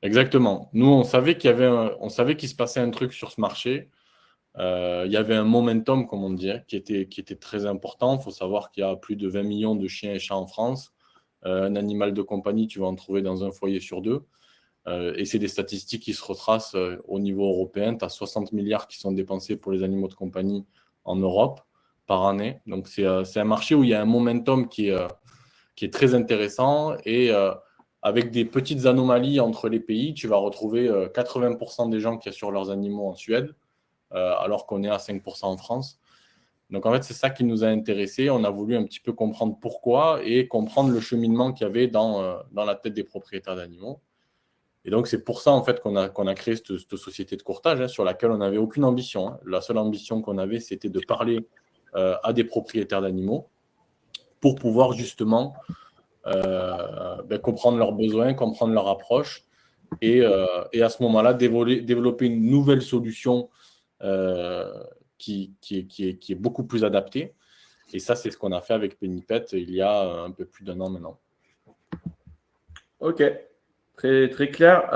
Exactement. Nous, on savait qu'il se passait un truc sur ce marché. Il y avait un momentum, comme on dit, qui était très important. Il faut savoir qu'il y a plus de 20 millions de chiens et chats en France. Un animal de compagnie, tu vas en trouver dans un foyer sur deux. Et c'est des statistiques qui se retracent au niveau européen. Tu as 60 milliards qui sont dépensés pour les animaux de compagnie en Europe par année. Donc, c'est un marché où il y a un momentum qui est très intéressant. Et avec des petites anomalies entre les pays, tu vas retrouver 80% des gens qui assurent leurs animaux en Suède, alors qu'on est à 5% en France. Donc, en fait, c'est ça qui nous a intéressés. On a voulu un petit peu comprendre pourquoi et comprendre le cheminement qu'il y avait dans la tête des propriétaires d'animaux. Et donc, c'est pour ça, en fait, qu'on a créé cette société de courtage, hein, sur laquelle on n'avait aucune ambition, hein. La seule ambition qu'on avait, c'était de parler à des propriétaires d'animaux pour pouvoir justement comprendre leurs besoins, comprendre leur approche et à ce moment-là, développer une nouvelle solution qui est beaucoup plus adaptée. Et ça, c'est ce qu'on a fait avec Pennypet il y a un peu plus d'un an maintenant. Ok, très, très clair.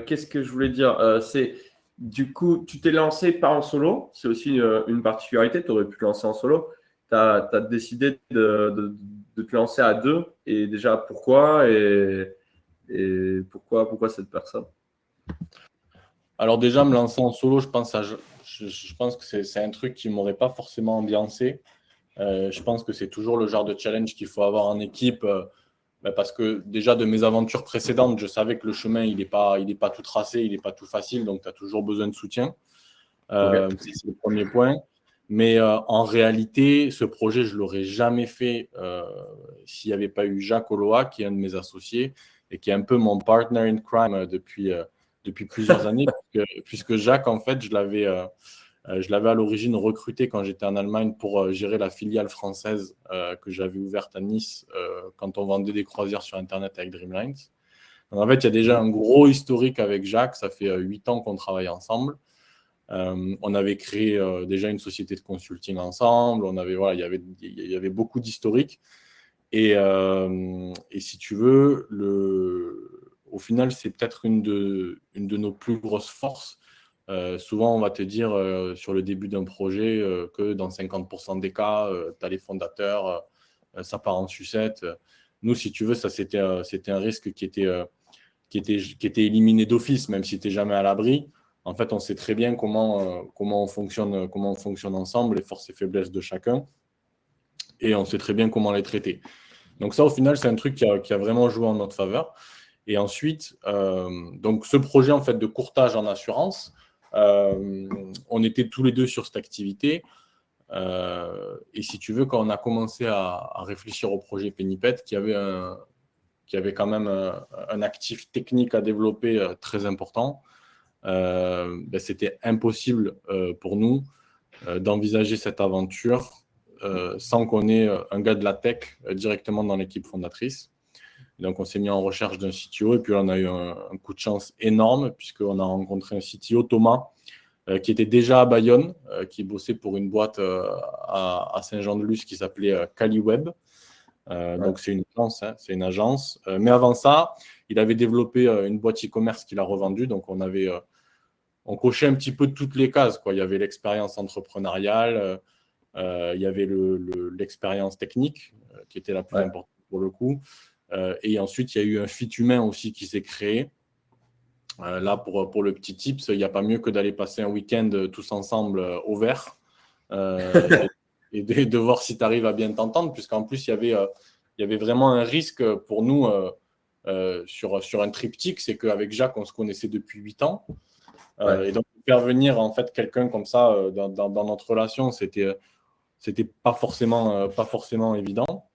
Qu'est-ce que je voulais dire? Du coup, tu t'es lancé pas en solo, c'est aussi une particularité, tu aurais pu te lancer en solo. Tu as décidé de te lancer à deux, et déjà pourquoi et pourquoi cette personne? Alors déjà, me lancer en solo, je pense que c'est un truc qui ne m'aurait pas forcément ambiancé. Je pense que c'est toujours le genre de challenge qu'il faut avoir en équipe, parce que déjà de mes aventures précédentes, je savais que le chemin, il est pas tout tracé, il n'est pas tout facile, donc tu as toujours besoin de soutien. Ok. C'est le premier point. Mais en réalité, ce projet, je ne l'aurais jamais fait s'il n'y avait pas eu Jacques Oloa, qui est un de mes associés et qui est un peu mon partner in crime depuis plusieurs années, puisque Jacques, en fait, je l'avais à l'origine recruté quand j'étais en Allemagne pour gérer la filiale française que j'avais ouverte à Nice quand on vendait des croisières sur Internet avec Dreamlines. Donc, en fait, il y a déjà un gros historique avec Jacques. Ça fait 8 ans qu'on travaille ensemble. On avait créé déjà une société de consulting ensemble. Voilà, il y avait beaucoup d'historique. Et si tu veux, au final, c'est peut-être une de nos plus grosses forces. Souvent, on va te dire sur le début d'un projet que dans 50% des cas, tu as les fondateurs, ça part en sucette. Nous, si tu veux, ça c'était un risque qui était éliminé d'office, même si tu n'es jamais à l'abri. En fait, on sait très bien comment on fonctionne ensemble, les forces et faiblesses de chacun, et on sait très bien comment les traiter. Donc ça, au final, c'est un truc qui a vraiment joué en notre faveur. Et ensuite, donc ce projet en fait de courtage en assurance, on était tous les deux sur cette activité. Et si tu veux, quand on a commencé à réfléchir au projet Pennypet, qui avait quand même un actif technique à développer très important, c'était impossible pour nous d'envisager cette aventure sans qu'on ait un gars de la tech directement dans l'équipe fondatrice. Donc, on s'est mis en recherche d'un CTO et puis on a eu un coup de chance énorme puisqu'on a rencontré un CTO, Thomas, qui était déjà à Bayonne, qui bossait pour une boîte à Saint-Jean-de-Luz qui s'appelait CaliWeb. Donc, c'est une agence. Hein, c'est une agence. Mais avant ça, il avait développé une boîte e-commerce qu'il a revendue. Donc, on cochait un petit peu toutes les cases, quoi. Il y avait l'expérience entrepreneuriale, il y avait l'expérience technique qui était la plus importante pour le coup. Et ensuite, il y a eu un fit humain aussi qui s'est créé. Là, pour le petit tips, il n'y a pas mieux que d'aller passer un week-end tous ensemble au vert et de voir si tu arrives à bien t'entendre, puisqu'en plus, il y avait vraiment un risque pour nous sur un triptyque, c'est qu'avec Jacques, on se connaissait depuis 8 ans. Et donc, faire venir en fait quelqu'un comme ça dans notre relation, c'était pas forcément évident.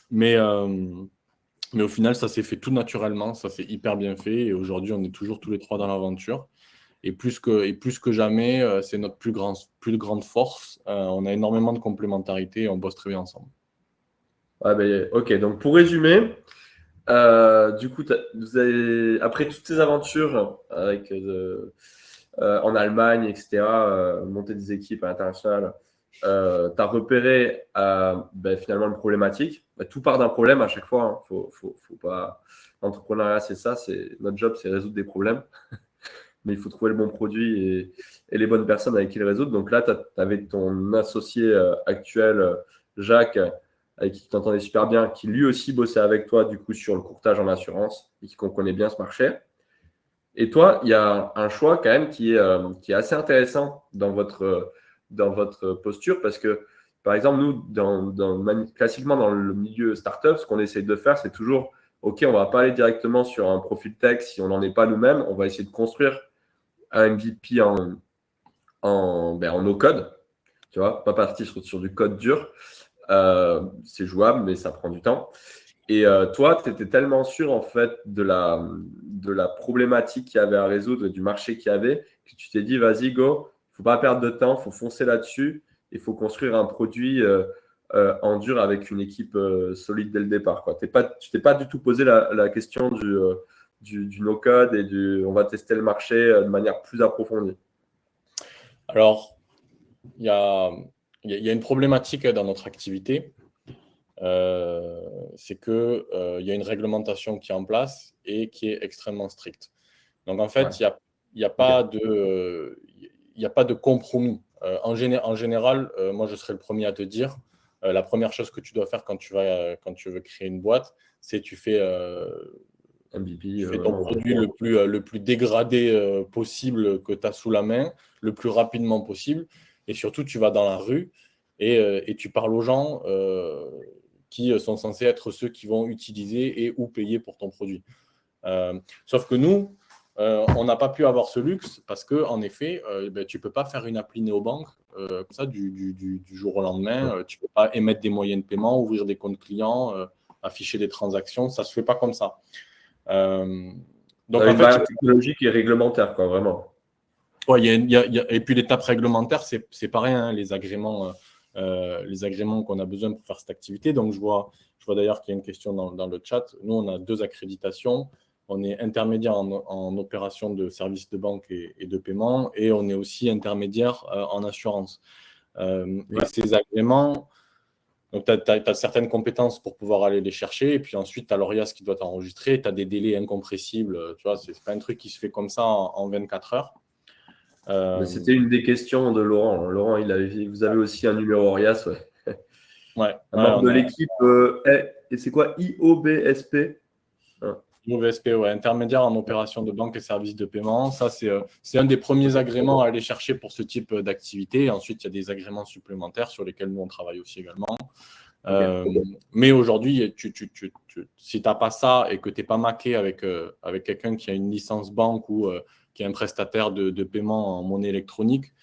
Mais au final, ça s'est fait tout naturellement, ça s'est hyper bien fait. Et aujourd'hui, on est toujours tous les trois dans l'aventure. Et plus que jamais, c'est notre plus grande force. On a énormément de complémentarité et on bosse très bien ensemble. Ok, donc pour résumer, du coup, après toutes ces aventures avec, en Allemagne, etc., monter des équipes internationales, as repéré finalement une problématique. Tout part d'un problème à chaque fois. Hein. Faut pas... L'entrepreneuriat, c'est ça. Notre job, c'est résoudre des problèmes. Mais il faut trouver le bon produit et les bonnes personnes avec qui le résoudre. Donc là, tu avais ton associé actuel, Jacques, avec qui tu t'entendais super bien, qui lui aussi bossait avec toi du coup sur le courtage en assurance et qui comprenait bien ce marché. Et toi, il y a un choix quand même qui est assez intéressant dans votre posture parce que, par exemple, nous, classiquement dans le milieu startup, ce qu'on essaie de faire, c'est toujours, OK, on ne va pas aller directement sur un profil tech si on n'en est pas nous-mêmes. On va essayer de construire un MVP en no-code, tu vois, pas partir sur du code dur. C'est jouable, mais ça prend du temps. Et toi, tu étais tellement sûr en fait de la problématique qu'il y avait à résoudre et du marché qu'il y avait que tu t'es dit, vas-y, go, il ne faut pas perdre de temps, il faut foncer là-dessus, il faut construire un produit en dur avec une équipe solide dès le départ. Tu t'es pas du tout posé la question du no-code et on va tester le marché de manière plus approfondie. Alors, il y a une problématique dans notre activité. C'est qu'il y a une réglementation qui est en place et qui est extrêmement stricte. Donc, en fait, il n'y a pas de compromis. En général, moi, je serais le premier à te dire, la première chose que tu dois faire quand tu veux créer une boîte, c'est tu fais ton produit le plus dégradé possible que tu as sous la main, le plus rapidement possible. Et surtout, tu vas dans la rue et tu parles aux gens qui sont censés être ceux qui vont utiliser et ou payer pour ton produit. Sauf que nous, on n'a pas pu avoir ce luxe parce qu'en effet, tu ne peux pas faire une appli néobanque comme ça du jour au lendemain. Tu ne peux pas émettre des moyens de paiement, ouvrir des comptes clients, afficher des transactions. Ça ne se fait pas comme ça. Donc, en fait, technologique et réglementaire, quoi, vraiment. Ouais, et puis l'étape réglementaire, c'est pareil, hein, les agréments qu'on a besoin pour faire cette activité. Donc, je vois d'ailleurs qu'il y a une question dans le chat. Nous, on a 2 accréditations. On est intermédiaire en opération de services de banque et de paiement, et on est aussi intermédiaire en assurance. Et ces agréments, donc tu as certaines compétences pour pouvoir aller les chercher, et puis ensuite, tu as l'ORIAS qui doit t'enregistrer, tu as des délais incompressible. Tu vois, c'est pas un truc qui se fait comme ça en 24 heures. Mais c'était une des questions de Laurent. Laurent, vous avez aussi un numéro ORIAS, ouais. Un membre de l'équipe, et c'est quoi IOBSP? IOBSP, intermédiaire en opération de banque et services de paiement. Ça, c'est un des premiers agréments à aller chercher pour ce type d'activité. Ensuite, il y a des agréments supplémentaires sur lesquels nous, on travaille aussi également. Mais aujourd'hui, si tu n'as pas ça et que tu n'es pas maqué avec quelqu'un qui a une licence banque ou qui est un prestataire de paiement en monnaie électronique,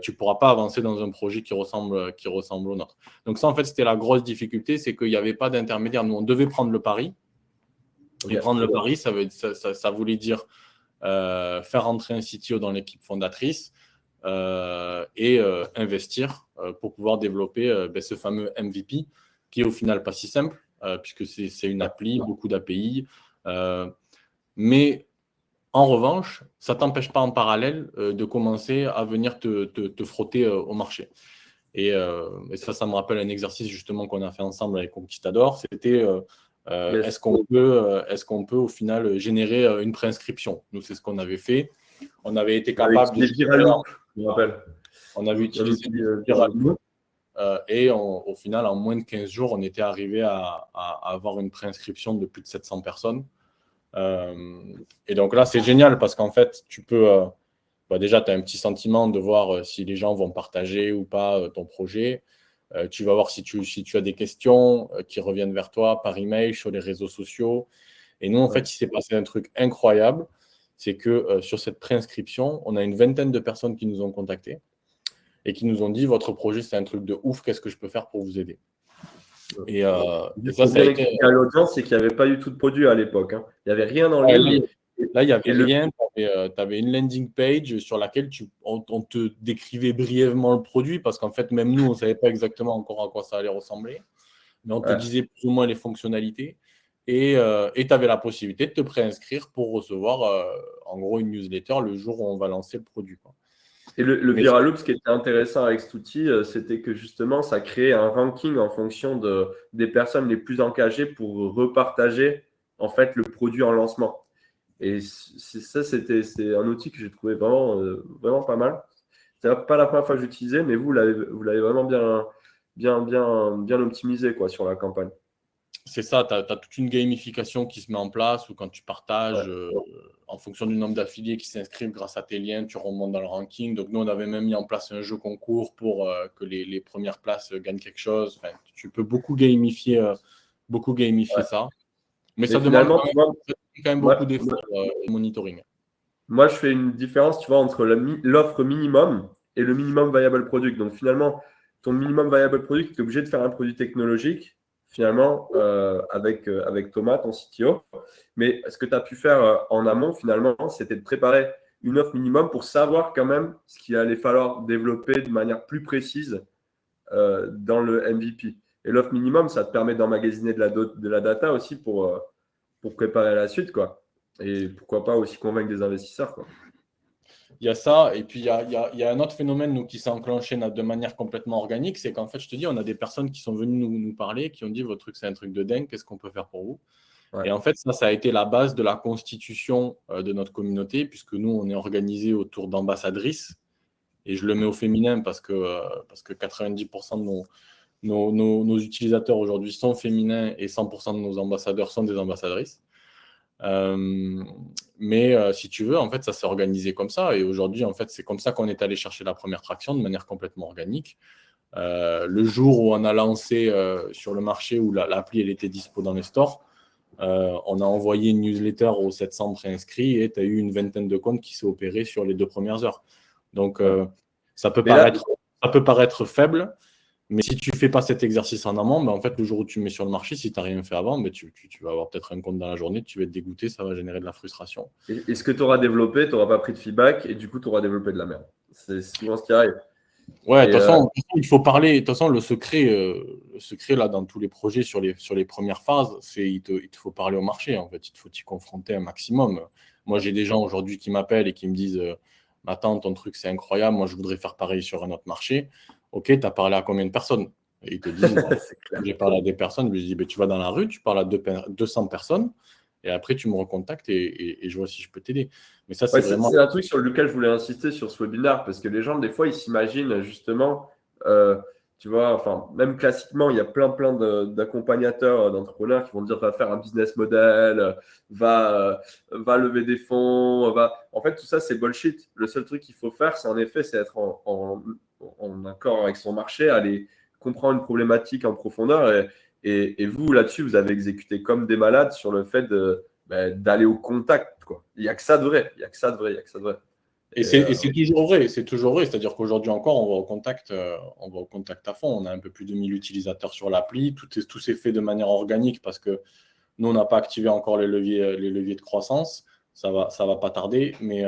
tu ne pourras pas avancer dans un projet qui ressemble au nôtre. Donc ça, en fait, c'était la grosse difficulté, c'est qu'il n'y avait pas d'intermédiaire. Nous, on devait prendre le pari. Et prendre le pari, ça voulait dire faire entrer un CTO dans l'équipe fondatrice et investir pour pouvoir développer ce fameux MVP qui est au final pas si simple puisque c'est une appli, beaucoup d'API. Mais en revanche, ça ne t'empêche pas en parallèle de commencer à venir te frotter au marché. Et ça me rappelle un exercice justement qu'on a fait ensemble avec Conquistador. C'était est-ce qu'on peut au final générer une préinscription? Nous, c'est ce qu'on avait fait. On avait été capable de... je me rappelle. On avait utilisé Viraloop. Et au final, en moins de 15 jours, on était arrivé à avoir une préinscription de plus de 700 personnes. Et donc là, c'est génial parce qu'en fait, tu peux... déjà, tu as un petit sentiment de voir si les gens vont partager ou pas ton projet. Tu vas voir si tu as des questions qui reviennent vers toi par email, sur les réseaux sociaux. Et nous, en fait, il s'est passé un truc incroyable. C'est que sur cette préinscription, on a une vingtaine de personnes qui nous ont contactés et qui nous ont dit « Votre projet, c'est un truc de ouf. Qu'est-ce que je peux faire pour vous aider ?» Et ça a été... à l'audience, c'est qu'il n'y avait pas du tout de produit à l'époque. Hein. Il n'y avait rien en ligne. Là, il n'y avait rien. Tu avais une landing page sur laquelle on te décrivait brièvement le produit parce qu'en fait, même nous, on ne savait pas exactement encore à quoi ça allait ressembler. Mais on te disait plus ou moins les fonctionnalités. Et tu avais la possibilité de te préinscrire pour recevoir en gros une newsletter le jour où on va lancer le produit, quoi. Et le Mais Viral Loop, ce qui était intéressant avec cet outil, c'était que justement, ça créait un ranking en fonction des personnes les plus engagées pour repartager en fait le produit en lancement. Et c'est un outil que j'ai trouvé vraiment pas mal. C'est pas la première fois que j'utilisais, mais vous l'avez vraiment bien optimisé quoi, sur la campagne. c'est ça, tu as toute une gamification qui se met en place où quand tu partages, Ouais. en fonction du nombre d'affiliés qui s'inscrivent grâce à tes liens, tu remontes dans le ranking. Donc nous, on avait même mis en place un jeu concours pour que les premières places gagnent quelque chose. Enfin, tu peux beaucoup gamifier Ouais. ça. Mais Mais ça demande finalement, tu vois, quand même beaucoup d'efforts de monitoring. moi, je fais une différence, tu vois, entre l'offre minimum et le minimum viable product. Donc, finalement, ton minimum viable product, tu es obligé de faire un produit technologique, finalement, avec Thomas, ton CTO. Mais ce que tu as pu faire en amont, finalement, c'était de préparer une offre minimum pour savoir quand même ce qu'il allait falloir développer de manière plus précise dans le MVP. Et l'offre minimum, ça te permet d'emmagasiner de la data aussi pour préparer la suite, quoi. Et pourquoi pas aussi convaincre des investisseurs, quoi. Il y a ça, et puis il y a un autre phénomène nous, qui s'est enclenché de manière complètement organique, c'est qu'en fait, je te dis, on a des personnes qui sont venues nous parler, qui ont dit, votre truc, c'est un truc de dingue, qu'est-ce qu'on peut faire pour vous? Ouais. Et en fait, ça a été la base de la constitution de notre communauté, puisque nous, on est organisé autour d'ambassadrices, et je le mets au féminin parce que 90% de nos utilisateurs aujourd'hui sont féminins et 100% de nos ambassadeurs sont des ambassadrices. Mais si tu veux, en fait, ça s'est organisé comme ça. Et aujourd'hui, en fait, c'est comme ça qu'on est allé chercher la première traction de manière complètement organique. Le jour où on a lancé sur le marché, où l'appli elle était dispo dans les stores, on a envoyé une newsletter aux 700 préinscrits et tu as eu une vingtaine de comptes qui s'est opéré sur les 2 premières heures. Donc, Ouais. ça peut Mais là, paraître faible, mais si tu ne fais pas cet exercice en amont, ben en fait, le jour où tu mets sur le marché, si tu n'as rien fait avant, ben tu vas avoir peut-être un compte dans la journée, tu vas être dégoûté, ça va générer de la frustration. et ce que tu auras développé, tu n'auras pas pris de feedback et du coup, tu auras développé de la merde. C'est souvent ce qui arrive. Ouais, de Et toute façon, il faut parler. De toute façon, le secret là, dans tous les projets sur les premières phases, c'est il te faut parler au marché. En fait, il te faut t'y confronter un maximum. Moi, j'ai des gens aujourd'hui qui m'appellent et qui me disent Attends, ton truc, c'est incroyable. Moi, je voudrais faire pareil sur un autre marché. Ok, tu as parlé à combien de personnes? Et ils te disent c'est clair. J'ai parlé à des personnes. Je dis ben, tu vas dans la rue, tu parles à 200 personnes. Et après, tu me recontactes et je vois si je peux t'aider. Mais ça, c'est Ouais, vraiment. c'est un truc sur lequel je voulais insister sur ce webinaire parce que les gens, des fois, ils s'imaginent justement, tu vois, enfin, même classiquement, il y a plein d'accompagnateurs, d'entrepreneurs qui vont te dire va faire un business model, va lever des fonds, va. En fait, tout ça, c'est bullshit. Le seul truc qu'il faut faire, c'est en effet, c'est être en accord avec son marché, aller comprendre une problématique en profondeur. Et vous, là-dessus, vous avez exécuté comme des malades sur le fait d'aller au contact, quoi. Il n'y a que ça de vrai. Il n'y a que ça de vrai. Il y a que ça de vrai. Et c'est toujours vrai, c'est toujours vrai. C'est-à-dire qu'aujourd'hui encore, on va au contact à fond. On a un peu plus de 1000 utilisateurs sur l'appli. Tout s'est fait de manière organique parce que nous, on n'a pas activé encore les leviers de croissance. Ça va pas tarder. Mais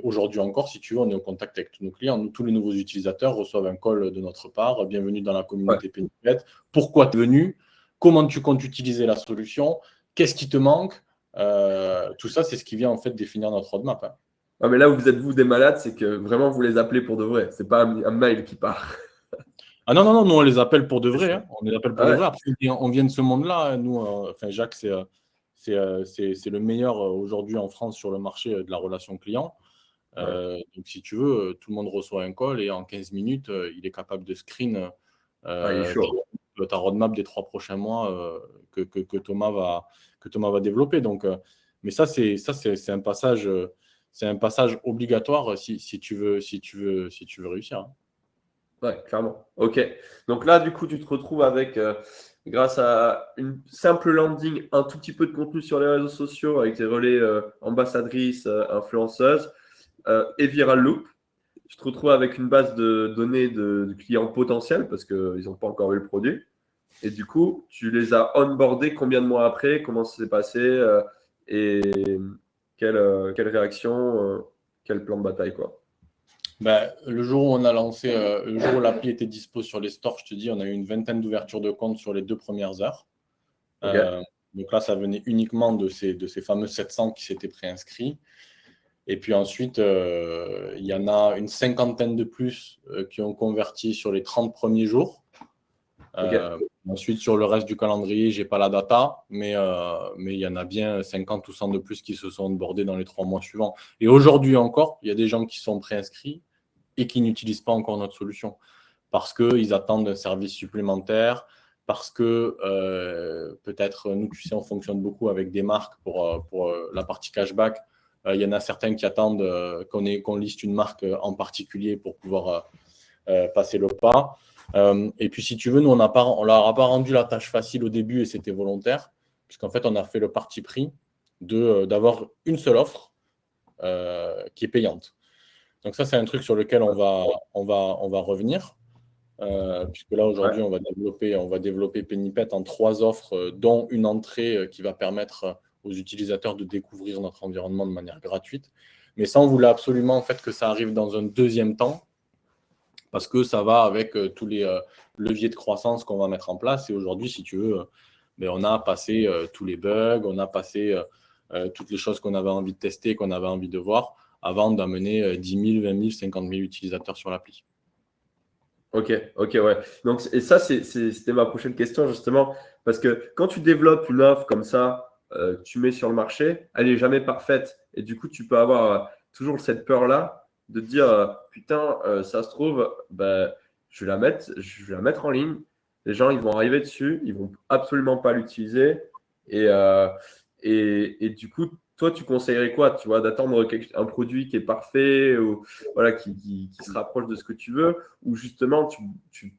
aujourd'hui encore, si tu veux, on est au contact avec tous nos clients. Tous les nouveaux utilisateurs reçoivent un call de notre part. Bienvenue dans la Ouais. communauté Pennypet. Pourquoi tu es venu? Comment tu comptes utiliser la solution? Qu'est-ce qui te manque? Tout ça, c'est ce qui vient en fait définir notre roadmap. Hein. Ah, mais là où vous êtes, vous, des malades, c'est que vraiment, vous les appelez pour de vrai. C'est pas un mail qui part. Ah non, non, non, nous on les appelle pour de C'est vrai. ça. Hein. On les appelle pour de Ouais, vrai. Après, on vient de ce monde-là. Hein. Nous, enfin, Jacques, c'est le meilleur aujourd'hui en France sur le marché de la relation client. ouais. Donc, si tu veux, tout le monde reçoit un call et en 15 minutes, il est capable de screen Ah, il est chaud. ta roadmap des 3 prochains mois que Thomas va développer. Donc, mais c'est c'est un passage obligatoire si tu veux réussir. Hein. Ouais, clairement. OK. Donc là, du coup, tu te retrouves avec, grâce à une simple landing, un tout petit peu de contenu sur les réseaux sociaux avec des relais ambassadrices, influenceuses et Viral Loop. Tu te retrouves avec une base de données de clients potentiels parce qu'ils n'ont pas encore eu le produit. Et du coup, tu les as onboardés combien de mois après? Comment ça s'est passé? Et quelle réaction? Quel plan de bataille, quoi? Ben, le jour où on a lancé, le jour où l'appli était dispo sur les stores, je te dis, on a eu une vingtaine d'ouvertures de compte sur les 2 premières heures. OK. Donc là, ça venait uniquement de ces fameux 700 qui s'étaient préinscrits. Et puis ensuite, il y en a une cinquantaine de plus qui ont converti sur les 30 premiers jours. Ensuite, sur le reste du calendrier, je n'ai pas la data, mais il y en a bien 50 ou 100 de plus qui se sont onboardés dans les 3 mois suivants. Et aujourd'hui encore, il y a des gens qui sont préinscrits et qui n'utilisent pas encore notre solution parce qu'ils attendent un service supplémentaire, parce que peut-être, nous, tu sais, on fonctionne beaucoup avec des marques pour la partie cashback. Il y en a certains qui attendent qu'on liste une marque en particulier pour pouvoir passer le pas. Et puis, si tu veux, nous, on leur a pas rendu la tâche facile au début et c'était volontaire, puisqu'en fait, on a fait le parti pris d'avoir une seule offre qui est payante. Donc ça, c'est un truc sur lequel on va revenir, puisque là, aujourd'hui, on va développer Pennypet en 3 offres, dont une entrée qui va permettre aux utilisateurs de découvrir notre environnement de manière gratuite. Mais ça, on voulait absolument en fait, que ça arrive dans un deuxième temps, parce que ça va avec tous les leviers de croissance qu'on va mettre en place. Et aujourd'hui, si tu veux, on a passé tous les bugs, on a passé toutes les choses qu'on avait envie de tester, qu'on avait envie de voir, avant d'amener 10 000, 20 000, 50 000 utilisateurs sur l'appli. Ok, ouais. Donc, et ça, c'était ma prochaine question, justement, parce que quand tu développes une offre comme ça, tu mets sur le marché, elle n'est jamais parfaite. Et du coup, tu peux avoir toujours cette peur-là de te dire, putain, ça se trouve, je vais la mettre en ligne. Les gens, ils vont arriver dessus, ils vont absolument pas l'utiliser. Et du coup, toi, tu conseillerais quoi, tu vois, d'attendre un produit qui est parfait ou voilà, qui se rapproche de ce que tu veux, ou justement, tu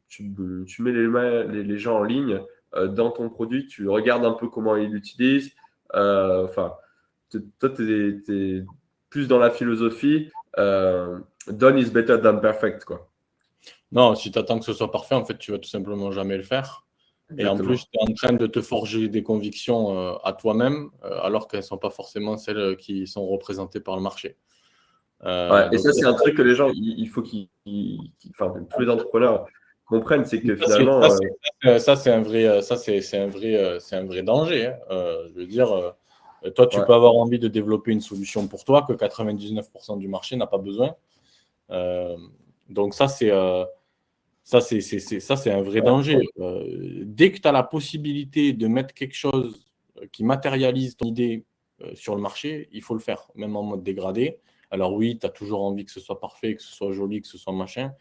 mets les gens en ligne dans ton produit, tu regardes un peu comment ils l'utilisent. Enfin, toi, tu es plus dans la philosophie done is better than perfect, quoi. Non, si tu attends que ce soit parfait, en fait, tu vas tout simplement jamais le faire. Et en plus, tu es en train de te forger des convictions à toi-même, alors qu'elles ne sont pas forcément celles qui sont représentées par le marché. Et ça, c'est un truc que les gens, il faut enfin, tous les entrepreneurs comprennent, c'est que finalement. Ça, c'est un vrai danger. Hein. Je veux dire, toi, tu peux avoir envie de développer une solution pour toi que 99% du marché n'a pas besoin. Donc, ça, c'est un vrai danger. Dès que tu as la possibilité de mettre quelque chose qui matérialise ton idée sur le marché, il faut le faire, même en mode dégradé. Alors oui, tu as toujours envie que ce soit parfait, que ce soit joli, que ce soit machin.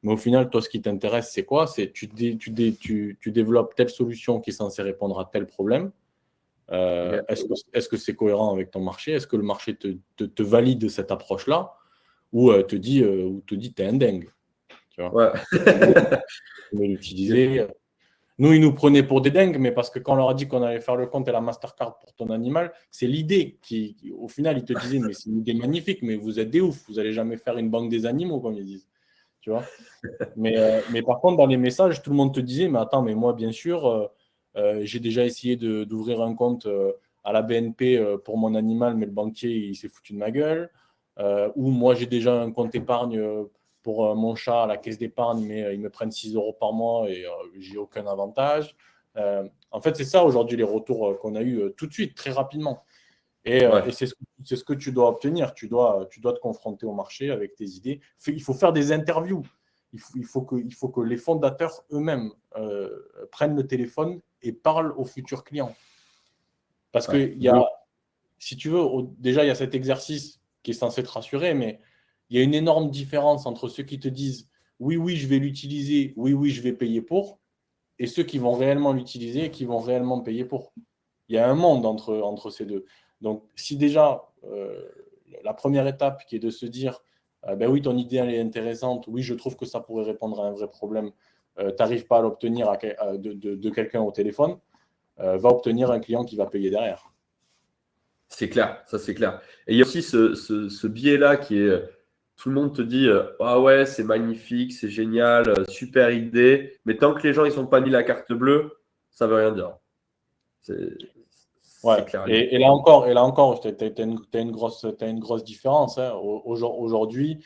Mais au final, toi, ce qui t'intéresse, c'est quoi? C'est tu développes telle solution qui est censée répondre à tel problème. Est-ce que c'est cohérent avec ton marché? Est-ce que le marché te valide cette approche-là? Ou te dit t'es un dingue? Tu vois? L'utiliser. Nous, ils nous prenaient pour des dingues, mais parce que quand on leur a dit qu'on allait faire le compte et la Mastercard pour ton animal, c'est l'idée qui, au final, ils te disaient, mais c'est une idée magnifique, mais vous êtes des ouf, vous n'allez jamais faire une banque des animaux, comme ils disent. Tu vois, mais par contre, dans les messages, tout le monde te disait, mais attends, mais moi, bien sûr, j'ai déjà essayé d'ouvrir un compte à la BNP pour mon animal, mais le banquier, il s'est foutu de ma gueule. Ou moi, j'ai déjà un compte épargne pour mon chat à la caisse d'épargne, mais ils me prennent 6 euros par mois et j'ai aucun avantage. En fait, c'est ça aujourd'hui les retours qu'on a eu tout de suite, très rapidement. Et c'est ce que tu dois obtenir. Tu dois te confronter au marché avec tes idées. Il faut faire des interviews. Il faut que les fondateurs eux-mêmes prennent le téléphone et parlent aux futurs clients. Parce que si tu veux, déjà, il y a cet exercice qui est censé te rassurer, mais il y a une énorme différence entre ceux qui te disent oui, je vais l'utiliser, oui, je vais payer pour, et ceux qui vont réellement l'utiliser et qui vont réellement payer pour. Il y a un monde entre ces deux. Donc, si déjà, la première étape qui est de se dire oui, ton idée elle est intéressante, oui, je trouve que ça pourrait répondre à un vrai problème, tu n'arrives pas à l'obtenir de quelqu'un au téléphone, va obtenir un client qui va payer derrière. C'est clair, ça c'est clair. Et il y a aussi ce biais-là qui est, tout le monde te dit, ah ouais, c'est magnifique, c'est génial, super idée, mais tant que les gens ils sont pas mis la carte bleue, ça veut rien dire. C'est clair. Et là encore, tu as une grosse différence. Hein. Aujourd'hui,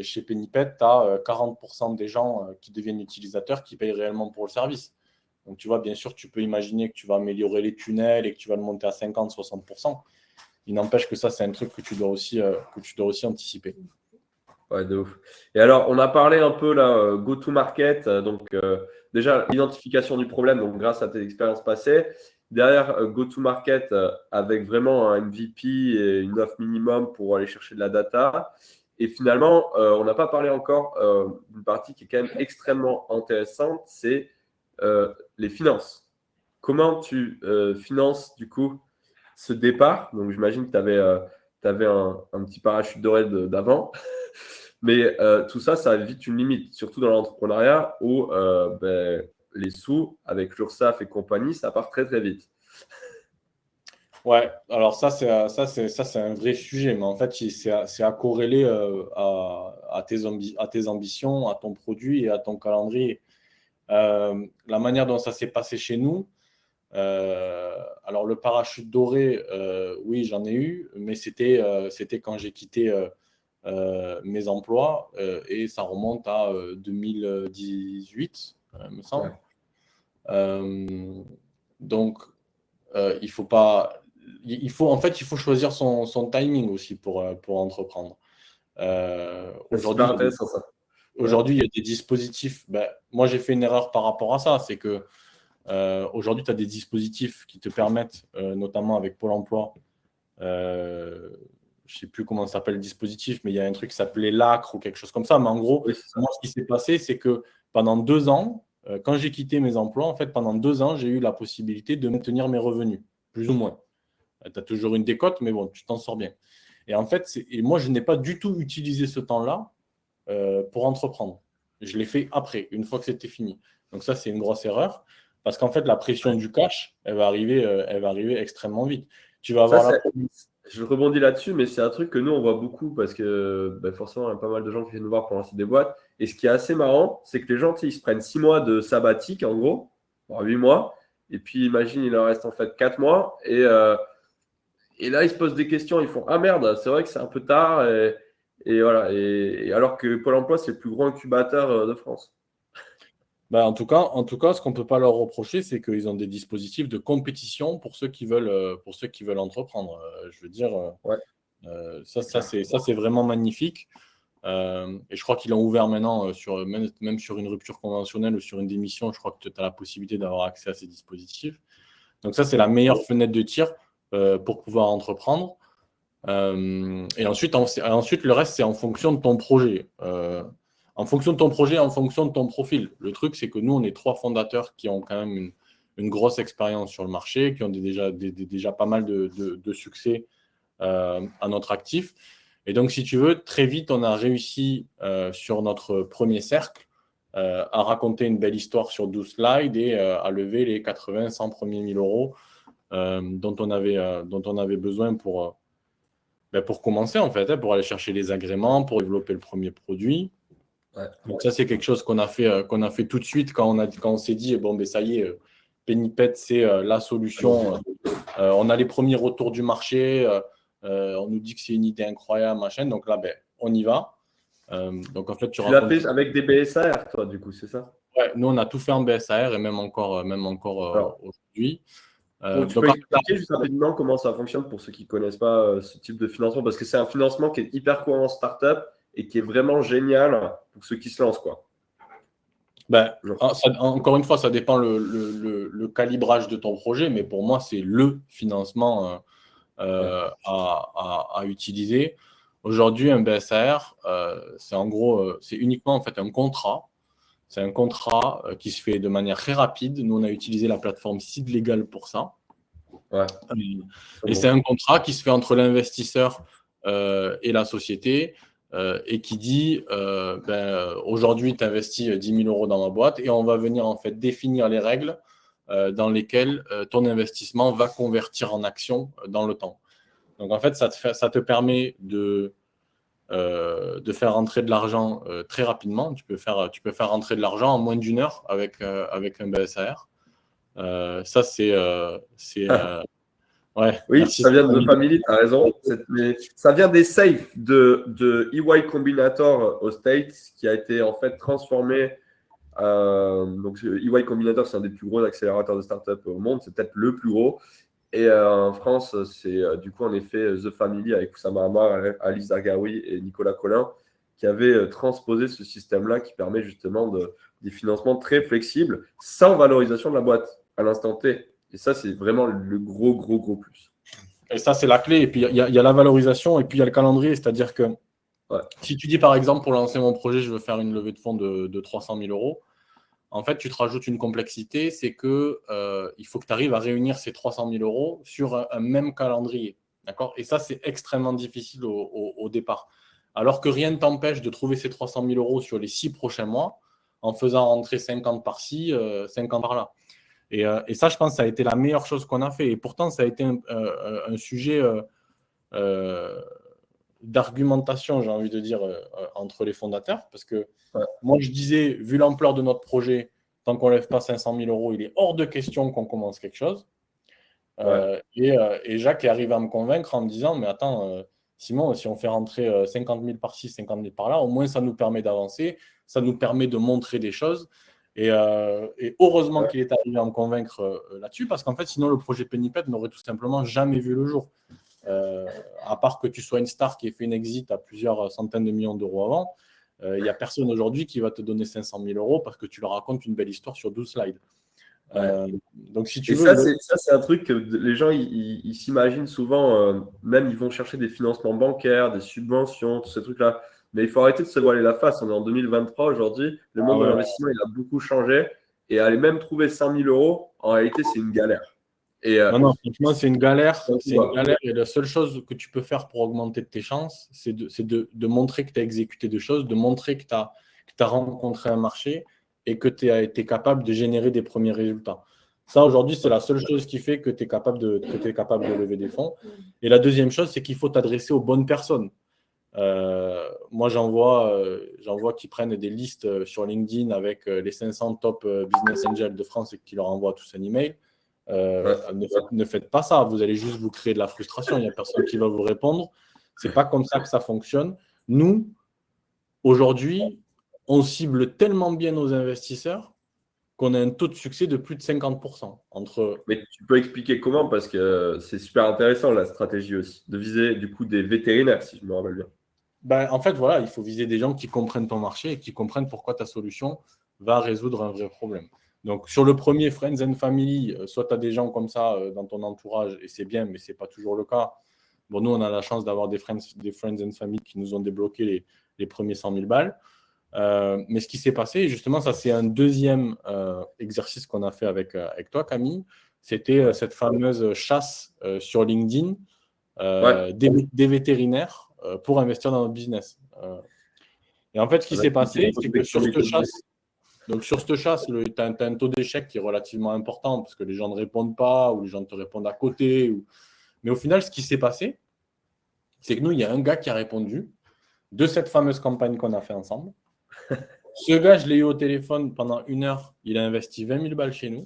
chez Pennypet, tu as 40% des gens qui deviennent utilisateurs qui payent réellement pour le service. Donc, tu vois, bien sûr, tu peux imaginer que tu vas améliorer les tunnels et que tu vas le monter à 50-60%. il n'empêche que ça, c'est un truc que tu dois aussi anticiper. Ouais, de ouf. Et alors, on a parlé un peu là, go-to-market, donc déjà l'identification du problème, donc grâce à tes expériences passées. Derrière, go-to-market avec vraiment un MVP et une offre minimum pour aller chercher de la data. Et finalement, on n'a pas parlé encore d'une partie qui est quand même extrêmement intéressante, c'est les finances. Comment tu finances du coup ce départ? Donc, j'imagine que tu avais un petit parachute doré d'avant. Mais tout ça, ça a vite une limite, surtout dans l'entrepreneuriat où les sous, avec l'URSSAF et compagnie, ça part très, très vite. Ouais, alors c'est un vrai sujet, mais en fait, c'est à corréler à tes ambitions, à ton produit et à ton calendrier. La manière dont ça s'est passé chez nous, alors le parachute doré, oui, j'en ai eu, mais c'était quand j'ai quitté mes emplois et ça remonte à 2018, me semble. Ouais. Donc, il faut pas, en fait, il faut choisir son timing aussi pour entreprendre. C'est super Aujourd'hui, intéressant ça. il y a des dispositifs. Ben, moi, j'ai fait une erreur par rapport à ça. C'est que aujourd'hui, tu as des dispositifs qui te permettent, notamment avec Pôle emploi, je ne sais plus comment ça s'appelle le dispositif, mais il y a un truc qui s'appelait l'ACRE ou quelque chose comme ça. Mais en gros, Oui, c'est ça. moi, ce qui s'est passé, c'est que pendant 2 ans, quand j'ai quitté mes emplois, en fait, pendant 2 ans, j'ai eu la possibilité de maintenir mes revenus, plus ou moins. Tu as toujours une décote, mais bon, tu t'en sors bien. Et en fait, et moi, je n'ai pas du tout utilisé ce temps-là pour entreprendre. Je l'ai fait après, une fois que c'était fini. Donc ça, c'est une grosse erreur, parce qu'en fait, la pression du cash, elle va arriver extrêmement vite. Tu vas Ça, avoir la... je rebondis là-dessus, mais c'est un truc que nous, on voit beaucoup parce que forcément, il y a pas mal de gens qui viennent nous voir pour lancer des boîtes. Et ce qui est assez marrant, c'est que les gens, ils se prennent 6 mois de sabbatique, en gros, voire 8 mois. Et puis, imagine, il leur reste en fait 4 mois. Et là, ils se posent des questions. Ils font: ah merde, c'est vrai que c'est un peu tard. Et voilà. Et alors que Pôle emploi, c'est le plus grand incubateur de France. En tout cas, ce qu'on ne peut pas leur reprocher, c'est qu'ils ont des dispositifs de compétition pour ceux qui veulent entreprendre. Je veux dire, Ouais, c'est vraiment magnifique. Et je crois qu'ils l'ont ouvert maintenant même sur une rupture conventionnelle ou sur une démission. Je crois que tu as la possibilité d'avoir accès à ces dispositifs. Donc ça, c'est la meilleure fenêtre de tir pour pouvoir entreprendre. Et ensuite, le reste, c'est en fonction de ton projet. En fonction de ton projet, en fonction de ton profil. Le truc, c'est que nous, on est 3 fondateurs qui ont quand même une grosse expérience sur le marché, qui ont déjà pas mal de succès à notre actif. Et donc, si tu veux, très vite, on a réussi sur notre premier cercle à raconter une belle histoire sur 12 slides et à lever les 80-100 premiers 1000 euros dont on avait besoin pour commencer, en fait, pour aller chercher les agréments, pour développer le premier produit. ouais. Donc ça, c'est quelque chose qu'on a fait tout de suite quand on s'est dit, bon, ça y est, Pennypet, c'est la solution. On a les premiers retours du marché. On nous dit que c'est une idée incroyable, machin. Donc là, on y va. Donc en fait, Tu l'as fait avec des BSAR, toi, du coup, c'est ça? Ouais, nous, on a tout fait en BSAR et même encore Alors, aujourd'hui. tu Donc peux en fait, expliquer juste rapidement comment ça fonctionne pour ceux qui ne connaissent pas ce type de financement? Parce que c'est un financement qui est hyper courant en startup et qui est vraiment génial pour ceux qui se lancent, quoi. encore une fois, ça dépend le calibrage de ton projet, mais pour moi, c'est le financement à utiliser. Aujourd'hui, un BSAR, c'est uniquement en fait un contrat. C'est un contrat qui se fait de manière très rapide. Nous, on a utilisé la plateforme Seed Legal pour ça. Ouais. Et c'est un contrat qui se fait entre l'investisseur et la société et qui dit aujourd'hui, tu investis 10 000 euros dans ma boîte et on va venir en fait définir les règles dans lesquelles ton investissement va convertir en action dans le temps. Donc en fait, ça te permet de faire rentrer de l'argent très rapidement. Tu peux faire rentrer de l'argent en moins d'1 heure avec un BSAR. Ça, ouais, Oui, merci. ça vient de The Family, tu as raison. Ça vient des safes de EY Combinator aux States, qui a été en fait transformé. Donc, EY Combinator, c'est un des plus gros accélérateurs de startup au monde. C'est peut-être le plus gros. Et en France, c'est du coup en effet The Family avec Oussama Ammar, Alice Zagaoui et Nicolas Collin qui avaient transposé ce système-là qui permet justement des financements très flexibles sans valorisation de la boîte à l'instant T. Et ça, c'est vraiment le gros plus. Et ça, c'est la clé. Et puis, il y a la valorisation et puis il y a le calendrier. C'est-à-dire que si tu dis, par exemple, pour lancer mon projet, je veux faire une levée de fonds de 300 000 euros, en fait, tu te rajoutes une complexité, c'est que il faut que tu arrives à réunir ces 300 000 euros sur un même calendrier. D'accord ? Et ça, c'est extrêmement difficile au départ. Alors que rien ne t'empêche de trouver ces 300 000 euros sur les 6 prochains mois en faisant rentrer 50 par-ci, 50 par-là. Et ça, je pense que ça a été la meilleure chose qu'on a fait. Et pourtant, ça a été un sujet d'argumentation, j'ai envie de dire, entre les fondateurs. Parce que moi, je disais, vu l'ampleur de notre projet, tant qu'on ne lève pas 500 000 euros, il est hors de question qu'on commence quelque chose. Et Jacques est arrivé à me convaincre en me disant, mais attends, Simon, si on fait rentrer 50 000 par-ci, 50 000 par-là, au moins ça nous permet d'avancer, ça nous permet de montrer des choses. Et heureusement qu'il est arrivé à me convaincre là-dessus, parce qu'en fait, sinon le projet Pennypet n'aurait tout simplement jamais vu le jour. À part que tu sois une star qui ait fait une exit à plusieurs centaines de millions d'euros avant, il n'y a personne aujourd'hui qui va te donner 500 000 euros parce que tu leur racontes une belle histoire sur 12 slides. Donc, si tu veux. Ça, c'est un truc que les gens ils s'imaginent souvent, même ils vont chercher des financements bancaires, des subventions, tous ces trucs-là. Mais il faut arrêter de se voiler la face. On est en 2023 aujourd'hui. Le monde de l'investissement, il a beaucoup changé. Et aller même trouver 100 000 euros, en réalité, c'est une galère. Non, franchement, c'est une galère. C'est une galère. Et la seule chose que tu peux faire pour augmenter tes chances, c'est de montrer que tu as exécuté des choses, de montrer que tu as rencontré un marché et que tu as été capable de générer des premiers résultats. Ça, aujourd'hui, c'est la seule chose qui fait que tu es capable de lever des fonds. Et la deuxième chose, c'est qu'il faut t'adresser aux bonnes personnes. Moi, j'en vois qui prennent des listes sur LinkedIn avec les 500 top business angels de France et qui leur envoient tous un email. Ne faites pas ça, vous allez juste vous créer de la frustration, il n'y a personne qui va vous répondre. C'est pas comme ça que ça fonctionne. Nous, aujourd'hui, on cible tellement bien nos investisseurs qu'on a un taux de succès de plus de 50%. Mais tu peux expliquer comment, parce que c'est super intéressant la stratégie aussi, de viser du coup des vétérinaires, si je me rappelle bien. En fait, voilà, il faut viser des gens qui comprennent ton marché et qui comprennent pourquoi ta solution va résoudre un vrai problème. Donc, sur le premier, Friends and Family, soit tu as des gens comme ça dans ton entourage, et c'est bien, mais ce n'est pas toujours le cas. Bon, nous, on a la chance d'avoir des friends and Family qui nous ont débloqué les premiers 100 000 balles. Mais ce qui s'est passé, justement, ça, c'est un deuxième exercice qu'on a fait avec toi, Camille. C'était cette fameuse chasse sur LinkedIn des vétérinaires pour investir dans notre business. Et en fait, ce qui s'est passé, c'est que sur cette chasse, tu as un taux d'échec qui est relativement important parce que les gens ne répondent pas ou les gens te répondent à côté. Mais au final, ce qui s'est passé, c'est que nous, il y a un gars qui a répondu de cette fameuse campagne qu'on a fait ensemble. Ce gars, je l'ai eu au téléphone pendant 1 heure. Il a investi 20 000 balles chez nous.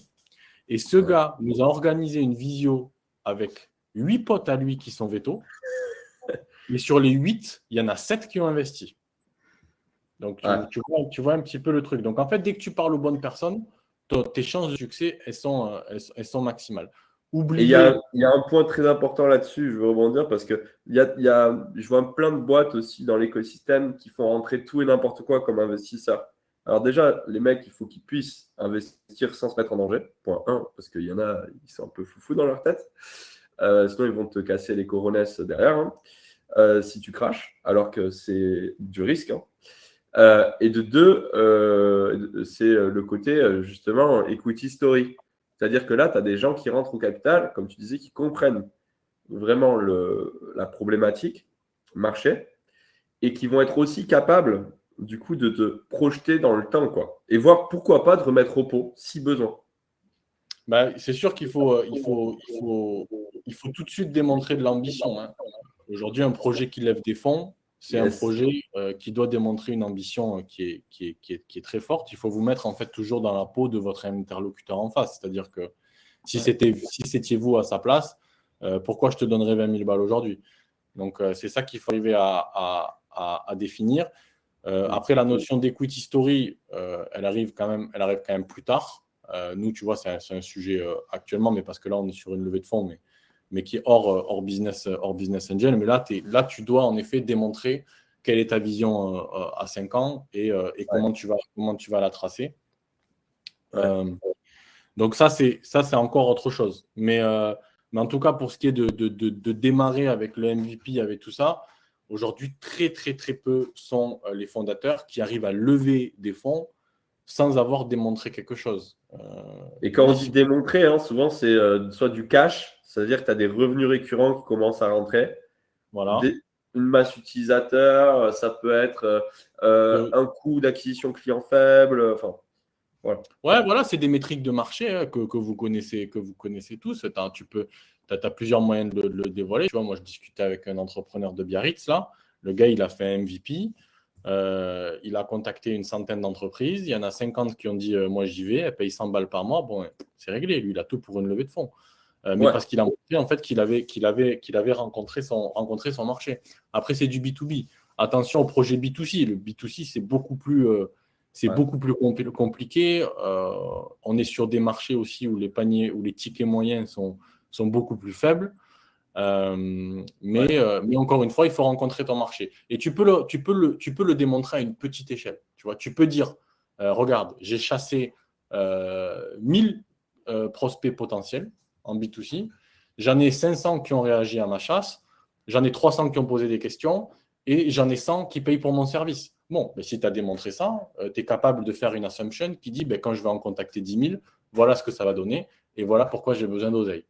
Et ce gars nous a organisé une visio avec 8 potes à lui qui sont vétos. Et sur les 8, il y en a 7 qui ont investi. Donc, tu vois un petit peu le truc. Donc, en fait, dès que tu parles aux bonnes personnes, tes chances de succès, elles sont maximales. Et il y a un point très important là-dessus, je veux rebondir, parce que je vois plein de boîtes aussi dans l'écosystème qui font rentrer tout et n'importe quoi comme investisseurs. Alors déjà, les mecs, il faut qu'ils puissent investir sans se mettre en danger, point 1, parce qu'il y en a, ils sont un peu foufous dans leur tête. Sinon, ils vont te casser les coronesses derrière si tu craches, alors que c'est du risque. Et de deux, c'est le côté, justement, equity story. C'est-à-dire que là, tu as des gens qui rentrent au capital, comme tu disais, qui comprennent vraiment la problématique marché et qui vont être aussi capables, du coup, de te projeter dans le temps, quoi. Et voir pourquoi pas de remettre au pot, si besoin. C'est sûr qu'il faut tout de suite démontrer de l'ambition. Hein. Aujourd'hui, un projet qui lève des fonds, c'est un projet qui doit démontrer une ambition qui est très forte. Il faut vous mettre en fait toujours dans la peau de votre interlocuteur en face. C'est-à-dire que si c'était vous à sa place, pourquoi je te donnerais 20 000 balles aujourd'hui? Donc, c'est ça qu'il faut arriver à définir. Après, la notion d'equity story, elle arrive quand même plus tard. Nous, tu vois, c'est un sujet actuellement, mais parce que là, on est sur une levée de fonds. Mais mais qui est hors business angel. Mais là, tu dois en effet démontrer quelle est ta vision à 5 ans et comment tu vas la tracer. Donc ça, c'est encore autre chose. Mais en tout cas, pour ce qui est de démarrer avec le MVP, avec tout ça, aujourd'hui, très, très, très peu sont les fondateurs qui arrivent à lever des fonds sans avoir démontré quelque chose. Et quand on dit démontrer, souvent, c'est soit du cash, c'est-à-dire que tu as des revenus récurrents qui commencent à rentrer. Voilà. Une masse utilisateur, ça peut être un coût d'acquisition client faible. Enfin, voilà. Ouais, voilà, c'est des métriques de marché que vous connaissez tous. Tu as plusieurs moyens de le dévoiler. Tu vois, moi, je discutais avec un entrepreneur de Biarritz, là. Le gars, il a fait un MVP. Il a contacté une centaine d'entreprises. Il y en a 50 qui ont dit moi, j'y vais. Elle paye 100 balles par mois. Bon, c'est réglé. Lui, il a tout pour une levée de fonds. Mais parce qu'il a montré en fait, qu'il avait rencontré son marché. Après, c'est du B2B. Attention au projet B2C. Le B2C, c'est beaucoup plus... beaucoup plus compliqué. On est sur des marchés aussi où les paniers, où les tickets moyens sont beaucoup plus faibles. Mais encore une fois, il faut rencontrer ton marché. Et tu peux le démontrer à une petite échelle. Tu vois, tu peux dire, regarde, j'ai chassé 1000 prospects potentiels en B2C. J'en ai 500 qui ont réagi à ma chasse. J'en ai 300 qui ont posé des questions. Et j'en ai 100 qui payent pour mon service. Bon, mais si tu as démontré ça, tu es capable de faire une assumption qui dit quand je vais en contacter 10 000, voilà ce que ça va donner et voilà pourquoi j'ai besoin d'oseille.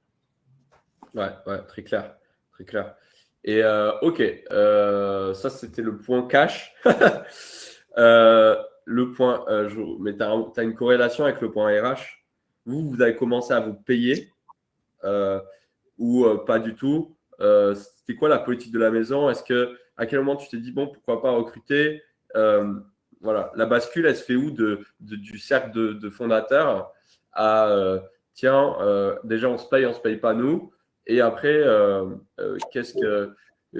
Ouais, très clair. Très clair. Et ok, ça c'était le point cash. Le point, mais tu as une corrélation avec le point RH. Vous avez commencé à vous payer ou pas du tout. C'était quoi la politique de la maison? À quel moment tu t'es dit, bon, pourquoi pas recruter? Voilà, la bascule, elle se fait où du cercle de fondateurs à tiens, déjà on se paye pas nous. Et après,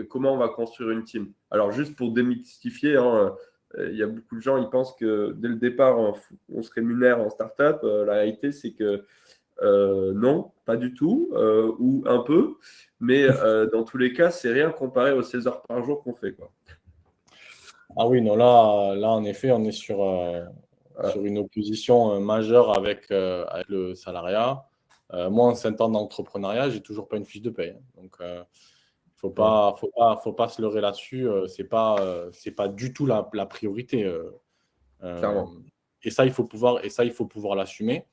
comment on va construire une team? Alors, juste pour démystifier, il y a beaucoup de gens, ils pensent que dès le départ, on se rémunère en startup. La réalité, c'est que non, pas du tout, ou un peu. Mais dans tous les cas, c'est rien comparé aux 16 heures par jour qu'on fait, quoi. Ah oui, non, là en effet, on est sur une opposition majeure avec le salariat. Moi, en 5 ans d'entrepreneuriat, j'ai toujours pas une fiche de paye. Donc, faut pas se leurrer là-dessus. C'est pas du tout la priorité. Et ça, il faut pouvoir l'assumer.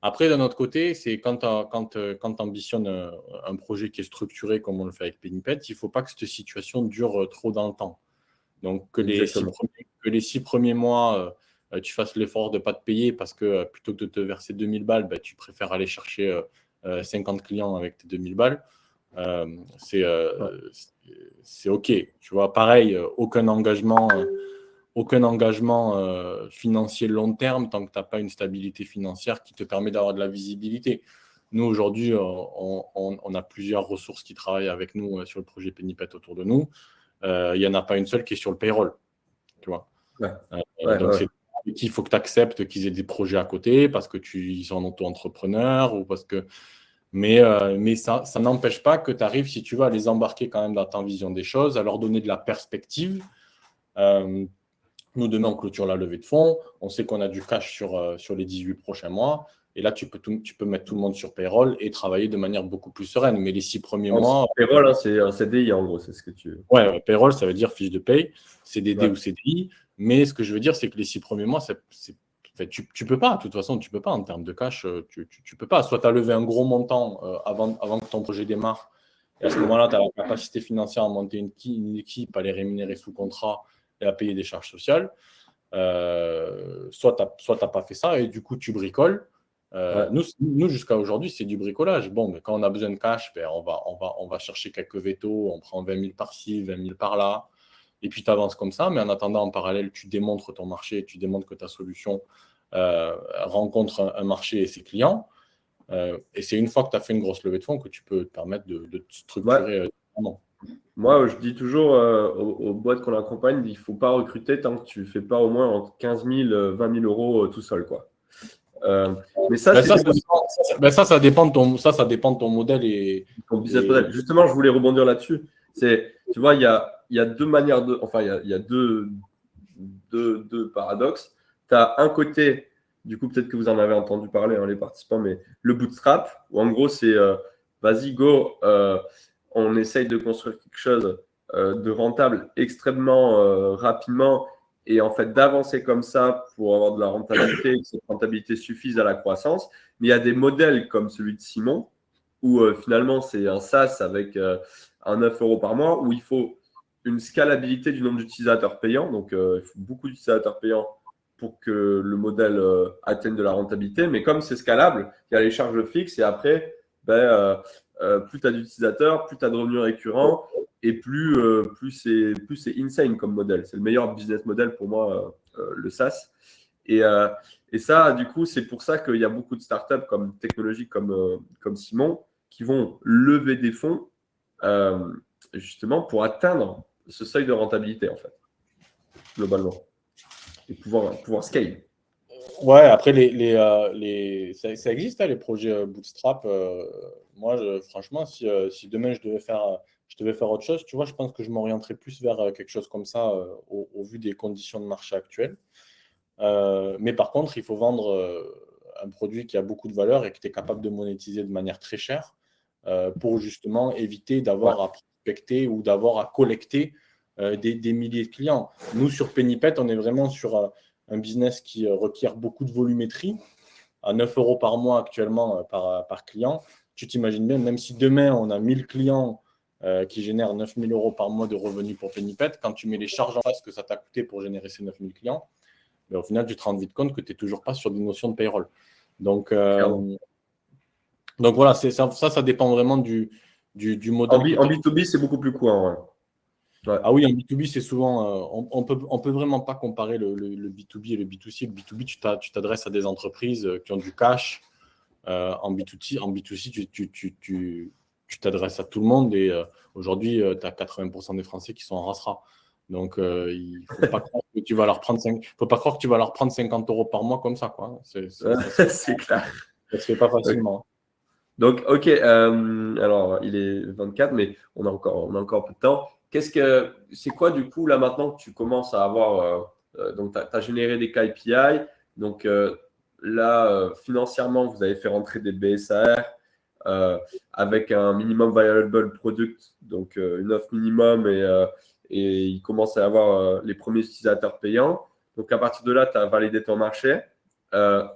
Après, d'un autre côté, c'est quand tu ambitionnes un projet qui est structuré comme on le fait avec Pennypet, il ne faut pas que cette situation dure trop dans le temps. Donc, que les 6 premiers mois, tu fasses l'effort de ne pas te payer parce que plutôt que de te verser 2000 balles, tu préfères aller chercher 50 clients avec tes 2000 balles. C'est OK. Tu vois, pareil, aucun engagement financier long terme tant que tu n'as pas une stabilité financière qui te permet d'avoir de la visibilité. Nous, aujourd'hui, on a plusieurs ressources qui travaillent avec nous sur le projet Pennypet autour de nous. Il n'y en a pas une seule qui est sur le payroll. Tu vois. Donc, il faut que tu acceptes qu'ils aient des projets à côté parce que ils sont auto-entrepreneurs ou parce que. Mais ça n'empêche pas que tu arrives, si tu veux, à les embarquer quand même dans ta vision des choses, à leur donner de la perspective. Nous, demain, on clôture la levée de fonds. On sait qu'on a du cash sur les 18 prochains mois. Et là, tu peux mettre tout le monde sur payroll et travailler de manière beaucoup plus sereine. Mais les 6 premiers mois… Payroll, c'est un CDI, en gros, c'est ce que tu veux. Ouais, payroll, ça veut dire fiche de paye, CDD ou CDI. Mais ce que je veux dire, c'est que les 6 premiers mois, tu peux pas. De toute façon, tu peux pas en termes de cash. Tu peux pas. Soit tu as levé un gros montant avant que ton projet démarre. Et à ce moment-là, tu as la capacité financière à monter une équipe, à les rémunérer sous contrat et à payer des charges sociales. Soit tu n'as pas fait ça et du coup, tu bricoles. Nous, jusqu'à aujourd'hui, c'est du bricolage. Bon, mais quand on a besoin de cash, on va chercher quelques vétos, on prend 20 000 par-ci, 20 000 par-là, et puis tu avances comme ça. Mais en attendant, en parallèle, tu démontres ton marché, tu démontres que ta solution rencontre un marché et ses clients. Et c'est une fois que tu as fait une grosse levée de fonds que tu peux te permettre de te structurer. Moi, je dis toujours aux boîtes qu'on accompagne, il ne faut pas recruter tant que tu ne fais pas au moins entre 15 000 et 20 000 euros tout seul, quoi. Mais ça, ça dépend de ton modèle et ton business model. Justement, je voulais rebondir là-dessus. Tu vois, il y a deux manières de. Enfin, il y a deux paradoxes. Tu as un côté, du coup, peut-être que vous en avez entendu parler, les participants, mais le bootstrap, où en gros, c'est vas-y, go, on essaye de construire quelque chose de rentable extrêmement rapidement et en fait d'avancer comme ça pour avoir de la rentabilité et que cette rentabilité suffise à la croissance. Mais il y a des modèles comme celui de Simon où finalement c'est un SaaS avec un 9 € par mois où il faut une scalabilité du nombre d'utilisateurs payants. Donc il faut beaucoup d'utilisateurs payants pour que le modèle atteigne de la rentabilité. Mais comme c'est scalable, il y a les charges fixes et après, plus tu as d'utilisateurs, plus tu as de revenus récurrents et plus c'est insane comme modèle. C'est le meilleur business model pour moi, le SaaS. Et ça, du coup, c'est pour ça qu'il y a beaucoup de startups comme technologiques comme Simon qui vont lever des fonds justement pour atteindre ce seuil de rentabilité, en fait, globalement, et pouvoir scale. Ouais, après, ça existe, les projets Bootstrap. Moi, franchement, si demain je devais faire autre chose, tu vois, je pense que je m'orienterais plus vers quelque chose comme ça au vu des conditions de marché actuelles. Mais par contre, il faut vendre un produit qui a beaucoup de valeur et que tu es capable de monétiser de manière très chère pour justement éviter d'avoir à prospecter ou d'avoir à collecter des milliers de clients. Nous, sur Pennypet, on est vraiment sur un business qui requiert beaucoup de volumétrie, à 9 € par mois actuellement par client. Tu t'imagines bien, même si demain, on a 1000 clients qui génèrent 9 000 € par mois de revenus pour Pennypet, quand tu mets les charges en face que ça t'a coûté pour générer ces 9 000 clients, mais au final, tu te rends vite compte que tu n'es toujours pas sur des notions de payroll. Donc voilà, ça dépend vraiment du modèle. En B2B, c'est beaucoup plus court. Ouais. Ah oui, en B2B, c'est souvent. On peut vraiment pas comparer le B2B et le B2C. Le B2B, tu t'adresses à des entreprises qui ont du cash. En B2C, tu t'adresses à tout le monde. Et aujourd'hui, tu as 80% des Français qui sont en RASRA. Donc, il ne faut pas croire que tu vas leur prendre 50 € par mois comme ça, quoi. C'est clair. Ça se fait pas facilement. Donc, ok. Alors, il est 24, mais on a encore peu de temps. C'est quoi, du coup, là, maintenant que tu commences à avoir. Donc, tu as généré des KPI. Donc, là, financièrement, vous avez fait rentrer des BSAR avec un minimum viable product, donc une offre minimum, et il commence à y avoir les premiers utilisateurs payants. Donc, à partir de là, tu as validé ton marché. C'est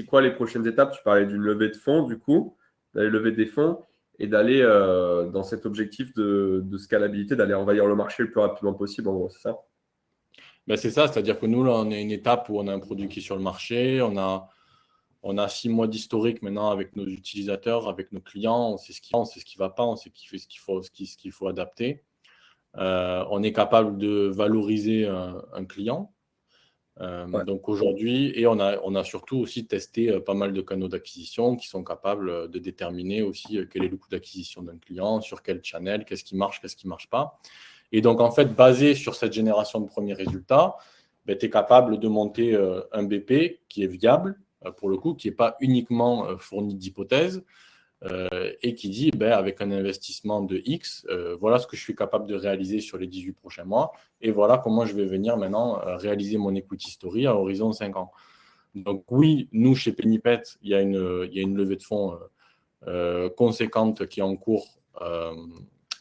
quoi les prochaines étapes? Tu parlais d'une levée de fonds, du coup, d'aller lever des fonds et d'aller dans cet objectif de scalabilité, d'aller envahir le marché le plus rapidement possible, en gros, c'est ça? C'est ça, c'est-à-dire que nous, là, on est à une étape où on a un produit qui est sur le marché, on a 6 mois d'historique maintenant avec nos utilisateurs, avec nos clients, on sait ce qui ne va pas, on sait ce qu'il faut adapter. On est capable de valoriser un client. Donc aujourd'hui, et on a surtout aussi testé pas mal de canaux d'acquisition qui sont capables de déterminer aussi quel est le coût d'acquisition d'un client, sur quel channel, qu'est-ce qui marche pas. Et donc en fait, basé sur cette génération de premiers résultats, tu es capable de monter un BP qui est viable, pour le coup, qui n'est pas uniquement fourni d'hypothèses, et qui dit, avec un investissement de X, voilà ce que je suis capable de réaliser sur les 18 prochains mois, et voilà comment je vais venir maintenant réaliser mon equity story à horizon 5 ans. Donc oui, nous, chez Pennypet, il y a une levée de fonds conséquente qui est en cours,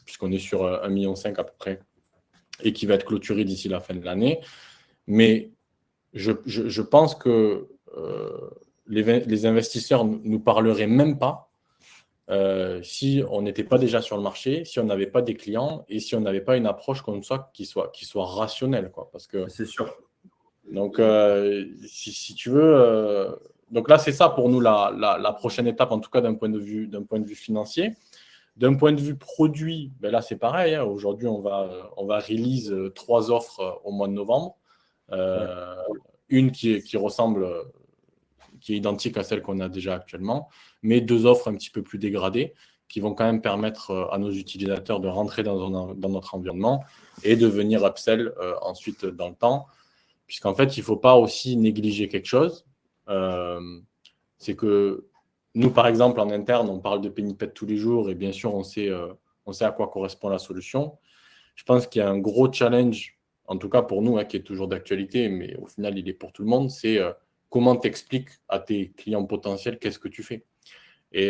puisqu'on est sur 1,5 million à peu près, et qui va être clôturée d'ici la fin de l'année. Mais je pense que les investisseurs ne nous parleraient même pas si on n'était pas déjà sur le marché, si on n'avait pas des clients et si on n'avait pas une approche comme ça qui soit rationnelle, quoi. Parce que, c'est sûr. Donc, si tu veux, donc là, c'est ça pour nous la prochaine étape, en tout cas d'un point de vue financier. D'un point de vue produit, là, c'est pareil. Hein. Aujourd'hui, on va release 3 offres au mois de novembre. Une qui ressemble, qui est identique à celle qu'on a déjà actuellement, mais 2 offres un petit peu plus dégradées qui vont quand même permettre à nos utilisateurs de rentrer dans notre environnement et de venir upsell ensuite dans le temps. Puisqu'en fait, il ne faut pas aussi négliger quelque chose. c'est que nous, par exemple, en interne, on parle de Pennypet tous les jours et bien sûr, on sait à quoi correspond la solution. Je pense qu'il y a un gros challenge, en tout cas pour nous, qui est toujours d'actualité, mais au final, il est pour tout le monde, c'est comment tu expliques à tes clients potentiels qu'est-ce que tu fais. Et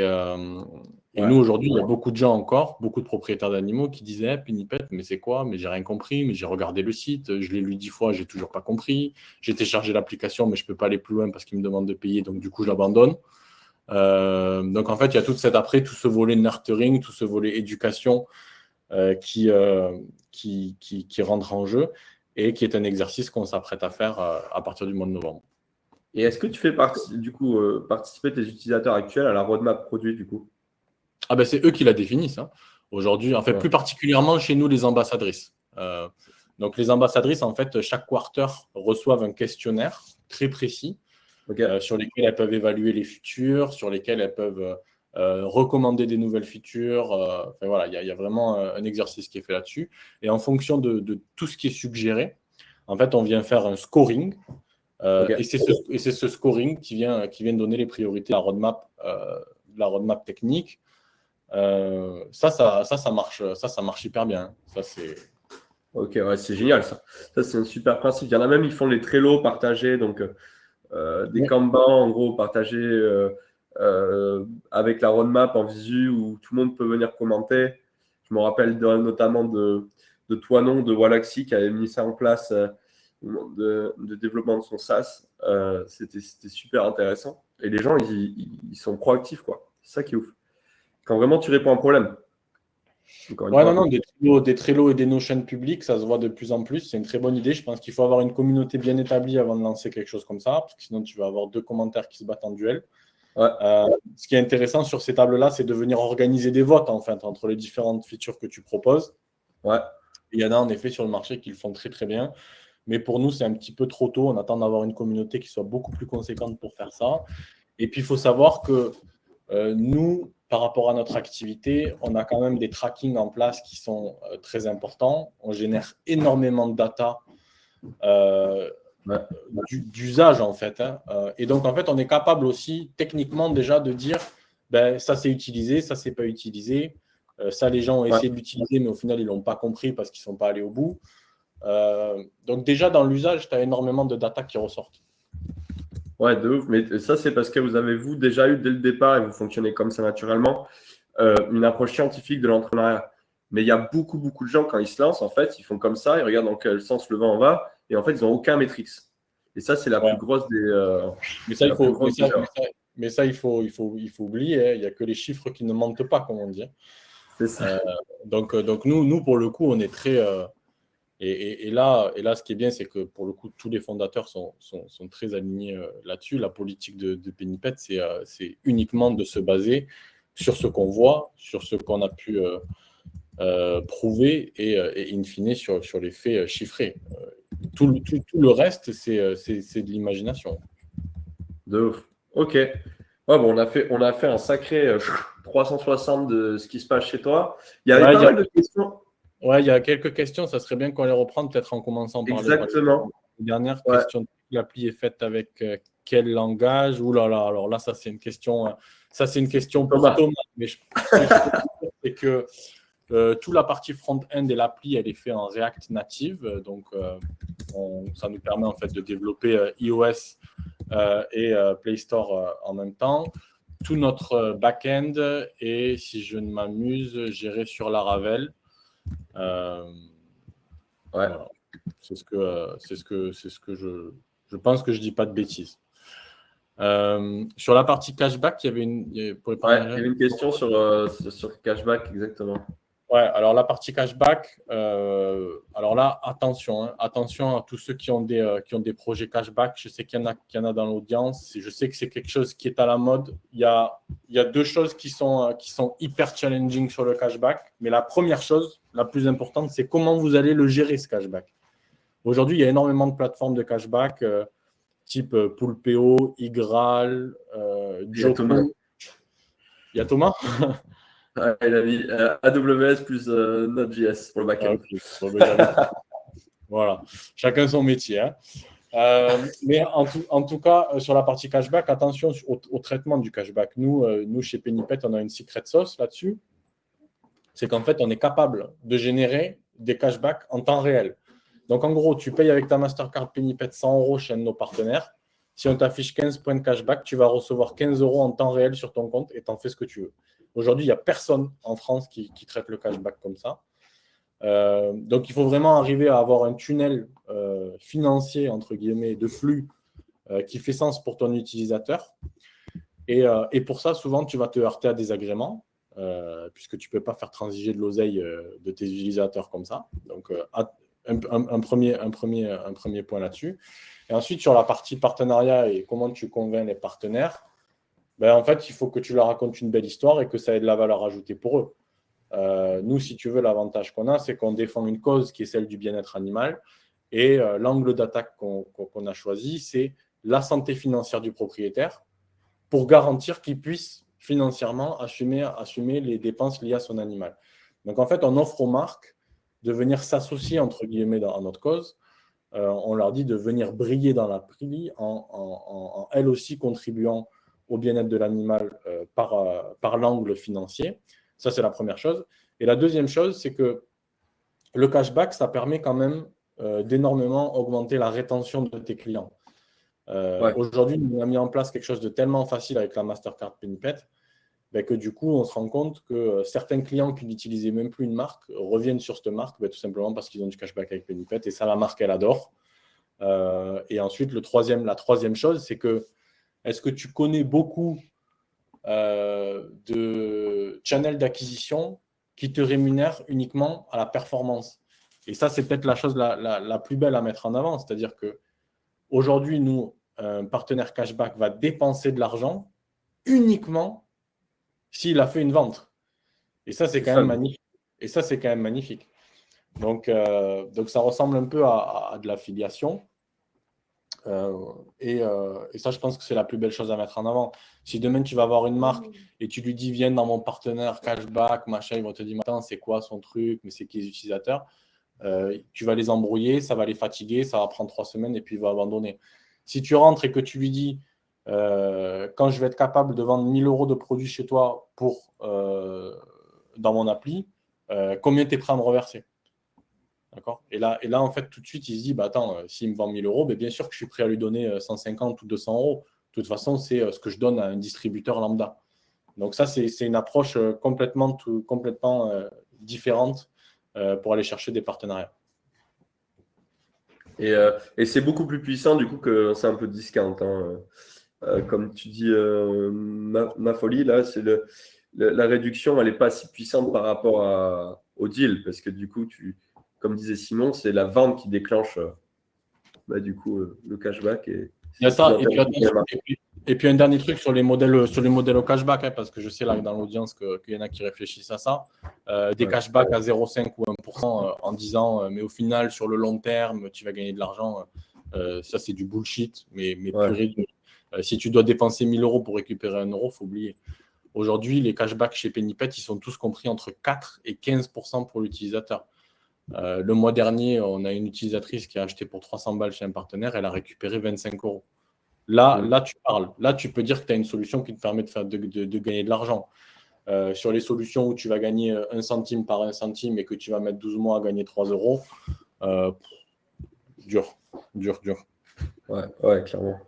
nous, aujourd'hui, il y a beaucoup de gens encore, beaucoup de propriétaires d'animaux qui disaient Pennypet, mais c'est quoi? Mais j'ai rien compris, mais j'ai regardé le site, je l'ai lu 10 fois, j'ai toujours pas compris. J'ai téléchargé l'application, mais je peux pas aller plus loin parce qu'ils me demandent de payer, donc du coup, je l'abandonne. Donc en fait, il y a tout ce volet nurturing, tout ce volet éducation qui rentre en jeu et qui est un exercice qu'on s'apprête à faire à partir du mois de novembre. Et est-ce que tu fais participer tes utilisateurs actuels à la roadmap produit du coup? Ah ben c'est eux qui la définissent. Aujourd'hui, en fait, plus particulièrement chez nous, les ambassadrices. Donc les ambassadrices, en fait, chaque quarter reçoivent un questionnaire très précis sur lesquels elles peuvent évaluer les features, sur lesquels elles peuvent recommander des nouvelles features. Enfin, voilà, il y a vraiment un exercice qui est fait là-dessus. Et en fonction de tout ce qui est suggéré, en fait, on vient faire un scoring. Et c'est ce scoring qui vient donner les priorités à la roadmap technique. Ça marche hyper bien. Ça, c'est... Ok, ouais, c'est génial ça. Ça, c'est un super principe. Il y en a même, ils font les Trello partagés, donc des Kanban en gros partagés avec la roadmap en visu où tout le monde peut venir commenter. Je me rappelle notamment de Toinon, de Walaxy qui avait mis ça en place de développement de son SaaS. C'était super intéressant. Et les gens, ils sont proactifs, quoi. C'est ça qui est ouf. Quand vraiment tu réponds à un problème. Des Trello et des Notion publics, ça se voit de plus en plus. C'est une très bonne idée. Je pense qu'il faut avoir une communauté bien établie avant de lancer quelque chose comme ça, parce que sinon tu vas avoir 2 commentaires qui se battent en duel. Ce qui est intéressant sur ces tables-là, c'est de venir organiser des votes en fait, entre les différentes features que tu proposes. Il y en a en effet sur le marché qui le font très très bien. Mais pour nous, c'est un petit peu trop tôt. On attend d'avoir une communauté qui soit beaucoup plus conséquente pour faire ça. Et puis, il faut savoir que nous, par rapport à notre activité, on a quand même des trackings en place qui sont très importants. On génère énormément de data d'usage, en fait. Et donc, en fait, on est capable aussi, techniquement, déjà de dire ça, c'est utilisé, ça, c'est pas utilisé. Ça, les gens ont essayé de l'utiliser, mais au final, ils ne l'ont pas compris parce qu'ils ne sont pas allés au bout. Donc déjà dans l'usage, tu as énormément de data qui ressortent. Ouais, de ouf. Mais ça, c'est parce que vous avez, vous, déjà eu dès le départ, et vous fonctionnez comme ça naturellement, une approche scientifique de l'entrepreneuriat. Mais il y a beaucoup, beaucoup de gens, quand ils se lancent, en fait, ils font comme ça, ils regardent dans quel sens le vent va, et en fait, ils n'ont aucun matrix. Et ça, c'est la plus grosse des... mais ça, il faut oublier. Il n'y a que les chiffres qui ne mentent pas, comme on dit. C'est ça. Donc nous, pour le coup, on est très... Et là, ce qui est bien, c'est que pour le coup, tous les fondateurs sont très alignés là-dessus. La politique de Pennypet, c'est uniquement de se baser sur ce qu'on voit, sur ce qu'on a pu prouver et in fine sur les faits chiffrés. Tout le reste, c'est de l'imagination. De ouf. Ok. Bon, on a fait un sacré 360 de ce qui se passe chez toi. Il y avait pas mal de questions. Ouais, il y a quelques questions. Ça serait bien qu'on les reprenne, peut-être en commençant par la dernière question. L'appli est faite avec quel langage? Ouh là là, alors là, ça c'est une question pour Thomas. Mais ce que je peux dire, c'est que toute la partie front-end de l'appli, elle est faite en React Native. Donc, ça nous permet en fait de développer iOS et Play Store en même temps. Tout notre back-end est, si je ne m'amuse, géré sur Laravel. Voilà. C'est ce que je pense que je dis pas de bêtises. Sur la partie cashback, il y avait une question sur cashback, exactement. Ouais, alors la partie cashback, alors là, attention à tous ceux qui ont des projets cashback. Je sais qu'il y en a dans l'audience. Je sais que c'est quelque chose qui est à la mode. Il y a 2 choses qui sont hyper challenging sur le cashback. Mais la première chose, la plus importante, c'est comment vous allez le gérer, ce cashback. Aujourd'hui, il y a énormément de plateformes de cashback type Poolpeo, Igral, Joko. Il y a Thomas. Il a mis AWS plus Node.js pour le backend. Voilà, chacun son métier. Mais en tout cas, sur la partie cashback, attention au traitement du cashback. Nous, chez Pennypet, on a une secret sauce là-dessus. C'est qu'en fait, on est capable de générer des cashbacks en temps réel. Donc, en gros, tu payes avec ta Mastercard Pennypet 100 € chez un de nos partenaires. Si on t'affiche 15 points de cashback, tu vas recevoir 15 € en temps réel sur ton compte et tu en fais ce que tu veux. Aujourd'hui, il n'y a personne en France qui traite le cashback comme ça. Donc, il faut vraiment arriver à avoir un tunnel financier, entre guillemets, de flux qui fait sens pour ton utilisateur. Et pour ça, souvent, tu vas te heurter à des agréments, puisque tu ne peux pas faire transiger de l'oseille de tes utilisateurs comme ça. Donc, un premier point là-dessus. Et ensuite, sur la partie partenariat et comment tu convaincs les partenaires, en fait, il faut que tu leur racontes une belle histoire et que ça ait de la valeur ajoutée pour eux. Nous, si tu veux, l'avantage qu'on a, c'est qu'on défend une cause qui est celle du bien-être animal. Et l'angle d'attaque qu'on a choisi, c'est la santé financière du propriétaire pour garantir qu'il puisse financièrement assumer les dépenses liées à son animal. Donc, en fait, on offre aux marques de venir s'associer, entre guillemets, à notre cause. On leur dit de venir briller dans la prix en elles aussi contribuant au bien-être de l'animal par l'angle financier. Ça, c'est la première chose. Et la deuxième chose, c'est que le cashback, ça permet quand même d'énormément augmenter la rétention de tes clients. Aujourd'hui, on a mis en place quelque chose de tellement facile avec la Mastercard Pennypet que du coup, on se rend compte que certains clients qui n'utilisaient même plus une marque reviennent sur cette marque tout simplement parce qu'ils ont du cashback avec Pennypet et ça, la marque, elle adore. Et ensuite, la troisième chose, c'est que est-ce que tu connais beaucoup de channels d'acquisition qui te rémunèrent uniquement à la performance? Et ça, c'est peut-être la chose la plus belle à mettre en avant. C'est-à-dire qu'aujourd'hui, nous, un partenaire cashback va dépenser de l'argent uniquement s'il a fait une vente. Et ça, c'est quand même magnifique. Donc, ça ressemble un peu à de l'affiliation. Et ça, je pense que c'est la plus belle chose à mettre en avant. Si demain, tu vas avoir une marque et tu lui dis, viens dans mon partenaire cashback, machin, ils vont te dire, attends, c'est quoi son truc, mais c'est qui les utilisateurs? Tu vas les embrouiller, ça va les fatiguer, ça va prendre 3 semaines et puis il va abandonner. Si tu rentres et que tu lui dis, quand je vais être capable de vendre 1 000 € de produits chez toi dans mon appli, combien tu es prêt à me reverser? D'accord. Et là, en fait, tout de suite, il se dit, attends, s'il me vend 1 000 €, bien sûr que je suis prêt à lui donner 150 ou 200 €. De toute façon, c'est ce que je donne à un distributeur lambda. Donc ça, c'est une approche complètement différente pour aller chercher des partenariats. Et c'est beaucoup plus puissant du coup que c'est un peu discount. Comme tu dis, ma folie, là, c'est la réduction, elle n'est pas si puissante par rapport au deal, parce que du coup, comme disait Simon, c'est la vente qui déclenche du coup le cashback. Il y a ça, et puis un dernier truc sur les modèles au cashback, parce que je sais là dans l'audience qu'il y en a qui réfléchissent à ça. Des cashbacks à 0,5 ou 1% en disant mais au final, sur le long terme, tu vas gagner de l'argent. Ça, c'est du bullshit, mais purée. Si tu dois dépenser 1 000 € pour récupérer 1 €, il faut oublier. Aujourd'hui, les cashbacks chez Pennypet, ils sont tous compris entre 4 et 15% pour l'utilisateur. Le mois dernier, on a une utilisatrice qui a acheté pour 300 balles chez un partenaire, elle a récupéré 25 €. Là, tu parles. Là, tu peux dire que tu as une solution qui te permet de gagner de l'argent. Sur les solutions où tu vas gagner 1 centime par 1 centime et que tu vas mettre 12 mois à gagner 3 €, dur. Ouais, clairement.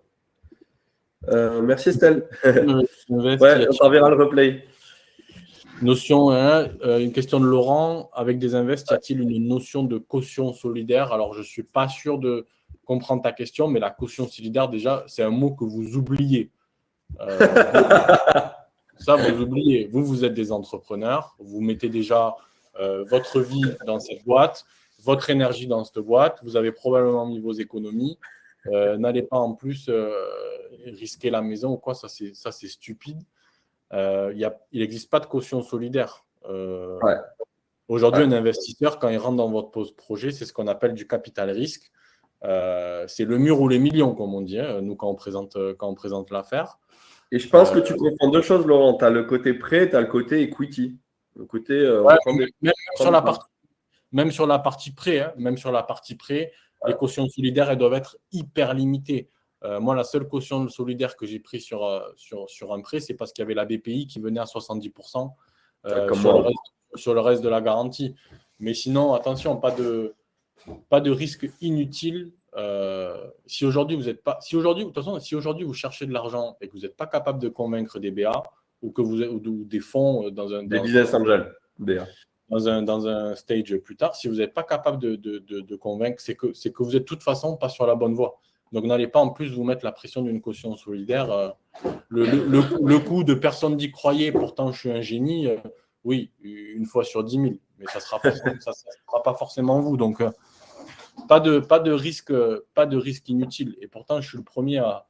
Merci Estelle. On t'enverra le replay. Notion, une question de Laurent. Avec des invests, y a-t-il une notion de caution solidaire? Alors, je ne suis pas sûr de comprendre ta question, mais la caution solidaire, déjà, c'est un mot que vous oubliez. Ça, vous oubliez. Vous êtes des entrepreneurs. Vous mettez déjà votre vie dans cette boîte, votre énergie dans cette boîte. Vous avez probablement mis vos économies. N'allez pas en plus risquer la maison ou quoi. Ça, c'est stupide. Il n'existe pas de caution solidaire. Aujourd'hui, un investisseur, quand il rentre dans votre projet, c'est ce qu'on appelle du capital risque. C'est le mur ou les millions, comme on dit, nous, quand on présente l'affaire. Et je pense que tu confonds deux choses, Laurent. Tu as le côté prêt, tu as le côté equity. Le côté, même sur la partie prêt, les cautions solidaires, elles doivent être hyper limitées. Moi, la seule caution solidaire que j'ai prise sur un prêt, c'est parce qu'il y avait la BPI qui venait à 70% sur le reste de la garantie. Mais sinon, attention, pas de risque inutile. Si aujourd'hui de toute façon, si aujourd'hui vous cherchez de l'argent et que vous n'êtes pas capable de convaincre des BA ou des fonds des business angels, BA. Dans un stage plus tard, si vous n'êtes pas capable de convaincre, c'est que vous êtes de toute façon pas sur la bonne voie. Donc n'allez pas en plus vous mettre la pression d'une caution solidaire. Le coup de personne d'y croyait, pourtant je suis un génie, oui, une fois sur 10 000, mais ça sera pas forcément vous. Donc pas de risque inutile. Et pourtant je suis le premier à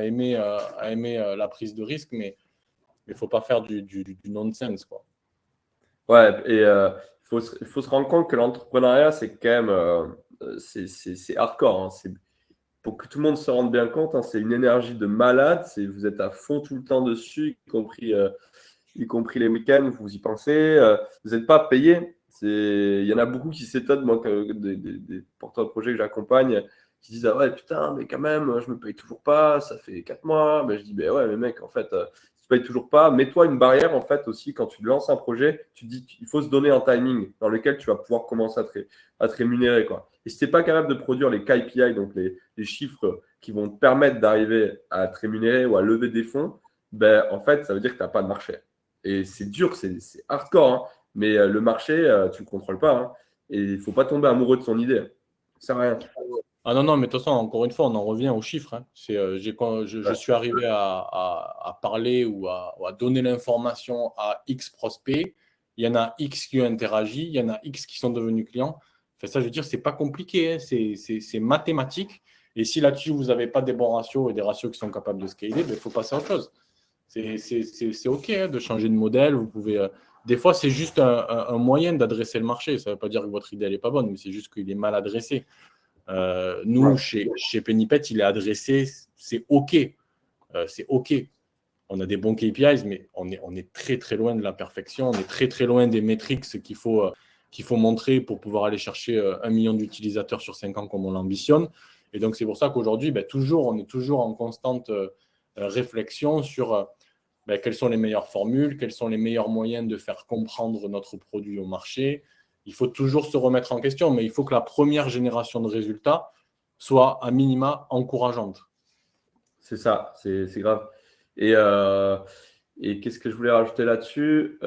aimer la prise de risque, mais il ne faut pas faire du nonsense, quoi. Ouais, et il faut se rendre compte que l'entrepreneuriat, c'est quand même c'est hardcore. Hein. Pour que tout le monde se rende bien compte, hein, c'est une énergie de malade. Vous êtes à fond tout le temps dessus, y compris les week-ends, vous y pensez. Vous n'êtes pas payé. Il y en a beaucoup qui s'étonnent, moi, des porteurs de projets que j'accompagne, qui disent « Ah ouais, putain, mais quand même, je me paye toujours pas, ça fait 4 mois. » Mais je dis « Ben ouais, mais mec, en fait, tu ne payes toujours pas. Mets-toi une barrière, en fait, aussi, quand tu lances un projet, tu te dis qu'il faut se donner un timing dans lequel tu vas pouvoir commencer à te rémunérer, quoi. Et si tu n'es pas capable de produire les KPI, donc les chiffres qui vont te permettre d'arriver à te rémunérer ou à lever des fonds, ben, en fait, ça veut dire que tu n'as pas de marché. Et c'est dur, c'est hardcore, hein. Mais le marché, tu ne le contrôles pas. Hein. Et il ne faut pas tomber amoureux de son idée. Ça sert à rien. Ah non, mais de toute façon, encore une fois, on en revient aux chiffres. Hein. Je suis arrivé à parler ou à donner l'information à X prospects. Il y en a X qui ont interagi, il y en a X qui sont devenus clients. Enfin, ça, je veux dire, c'est pas compliqué, hein. C'est mathématique. Et si là-dessus, vous n'avez pas des bons ratios et des ratios qui sont capables de scaler, il faut passer à autre chose. C'est OK, hein, de changer de modèle. Vous pouvez, des fois, c'est juste un moyen d'adresser le marché. Ça ne veut pas dire que votre idée n'est pas bonne, mais c'est juste qu'il est mal adressé. Nous, chez Pennypet, il est adressé, c'est OK. C'est OK. On a des bons KPIs, mais on est très, très loin de la perfection. On est très, très loin des métriques qu'il faut montrer pour pouvoir aller chercher 1 million d'utilisateurs sur 5 ans comme on l'ambitionne. Et donc, c'est pour ça qu'aujourd'hui, on est toujours en constante réflexion sur quelles sont les meilleures formules, quels sont les meilleurs moyens de faire comprendre notre produit au marché. Il faut toujours se remettre en question, mais il faut que la première génération de résultats soit à minima encourageante. C'est ça, c'est grave. Et qu'est-ce que je voulais rajouter là-dessus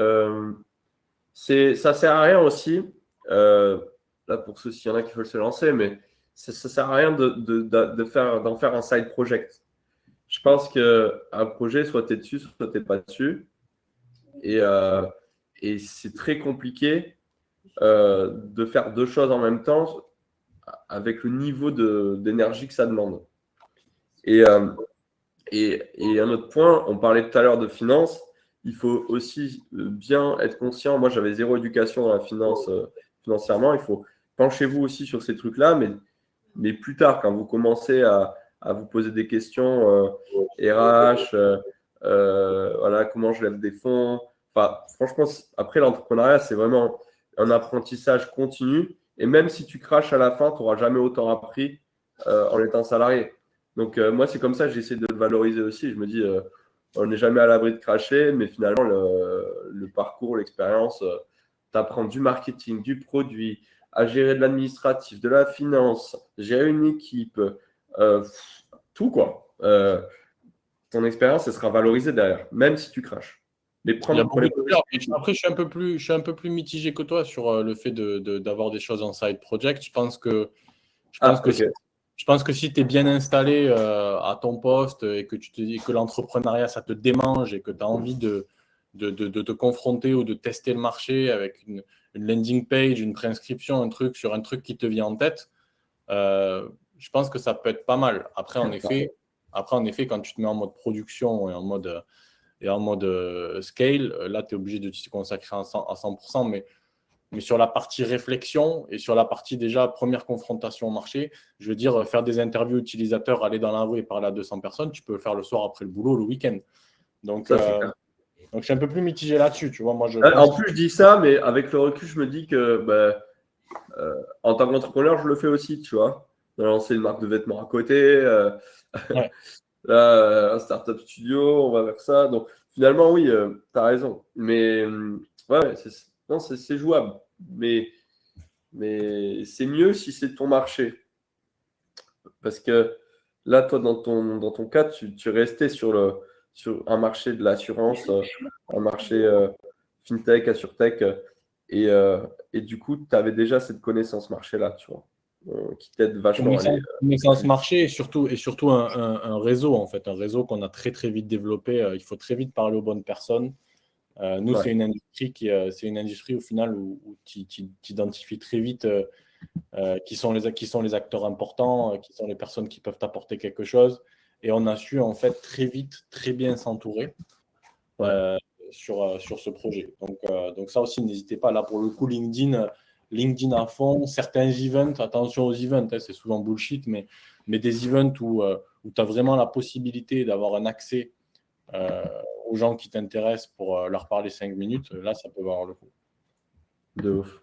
ça ne sert à rien aussi, là pour ceux s'il y en a qui veulent se lancer, mais ça ne sert à rien d'en faire un side project. Je pense qu'un projet, soit tu es dessus, soit tu n'es pas dessus. Et c'est très compliqué de faire deux choses en même temps avec le niveau d'énergie que ça demande. Et un autre point, on parlait tout à l'heure de finance, il faut aussi bien être conscient. Moi, j'avais zéro éducation dans la finance financièrement. Il faut penchez-vous aussi sur ces trucs-là, mais plus tard, quand vous commencez à vous poser des questions RH, voilà, comment je lève des fonds. Enfin, franchement, après l'entrepreneuriat, c'est vraiment un apprentissage continu. Et même si tu craches à la fin, tu n'auras jamais autant appris en étant salarié. Donc, moi, c'est comme ça que j'essaie de le valoriser aussi. Je me dis, on n'est jamais à l'abri de cracher, mais finalement, le parcours, l'expérience, tu apprends du marketing, du produit, à gérer de l'administratif, de la finance, gérer une équipe, tout quoi. Ton expérience, elle sera valorisée derrière, même si tu craches. Mais Après, je suis un peu plus mitigé que toi sur le fait d'avoir des choses en side project. Je pense que si tu es bien installé à ton poste et que tu te dis que l'entrepreneuriat, ça te démange et que tu as envie de te confronter ou de tester le marché avec une landing page, une préinscription, un truc qui te vient en tête, je pense que ça peut être pas mal. Après, en effet, quand tu te mets en mode production et en mode scale, là, tu es obligé de t'y consacrer à 100%. Mais sur la partie réflexion et sur la partie déjà première confrontation au marché, je veux dire, faire des interviews utilisateurs, aller dans la rue et parler à 200 personnes, tu peux le faire le soir après le boulot, le week-end. Donc, je suis un peu plus mitigé là-dessus. Tu vois, moi, en plus, je dis ça, mais avec le recul, je me dis que En tant qu'entrepreneur, je le fais aussi, tu vois. On a lancé une marque de vêtements à côté. Ouais. Là, un startup studio, on va vers ça. Donc, finalement, oui, tu as raison. Mais ouais, c'est jouable. Mais c'est mieux si c'est ton marché. Parce que là, toi, dans ton cas, tu restais sur un marché de l'assurance, un marché fintech, assurtech. Et du coup, tu avais déjà cette connaissance marché-là, tu vois, qui t'aide vachement à aller Connaissance plus vite. marché et surtout un réseau, en fait, un réseau qu'on a très, très vite développé. Il faut très vite parler aux bonnes personnes. Nous, Ouais. c'est une industrie c'est une industrie au final où tu identifies très vite qui sont les acteurs importants, qui sont les personnes qui peuvent t'apporter quelque chose. Et on a su en fait très vite, très bien s'entourer Ouais. sur ce projet. Donc ça aussi, n'hésitez pas. Là, pour le coup, LinkedIn à fond. Certains events, attention aux events, hein, c'est souvent bullshit, mais des events où tu as vraiment la possibilité d'avoir un accès aux gens qui t'intéressent pour leur parler 5 minutes, là, ça peut valoir le coup. De ouf.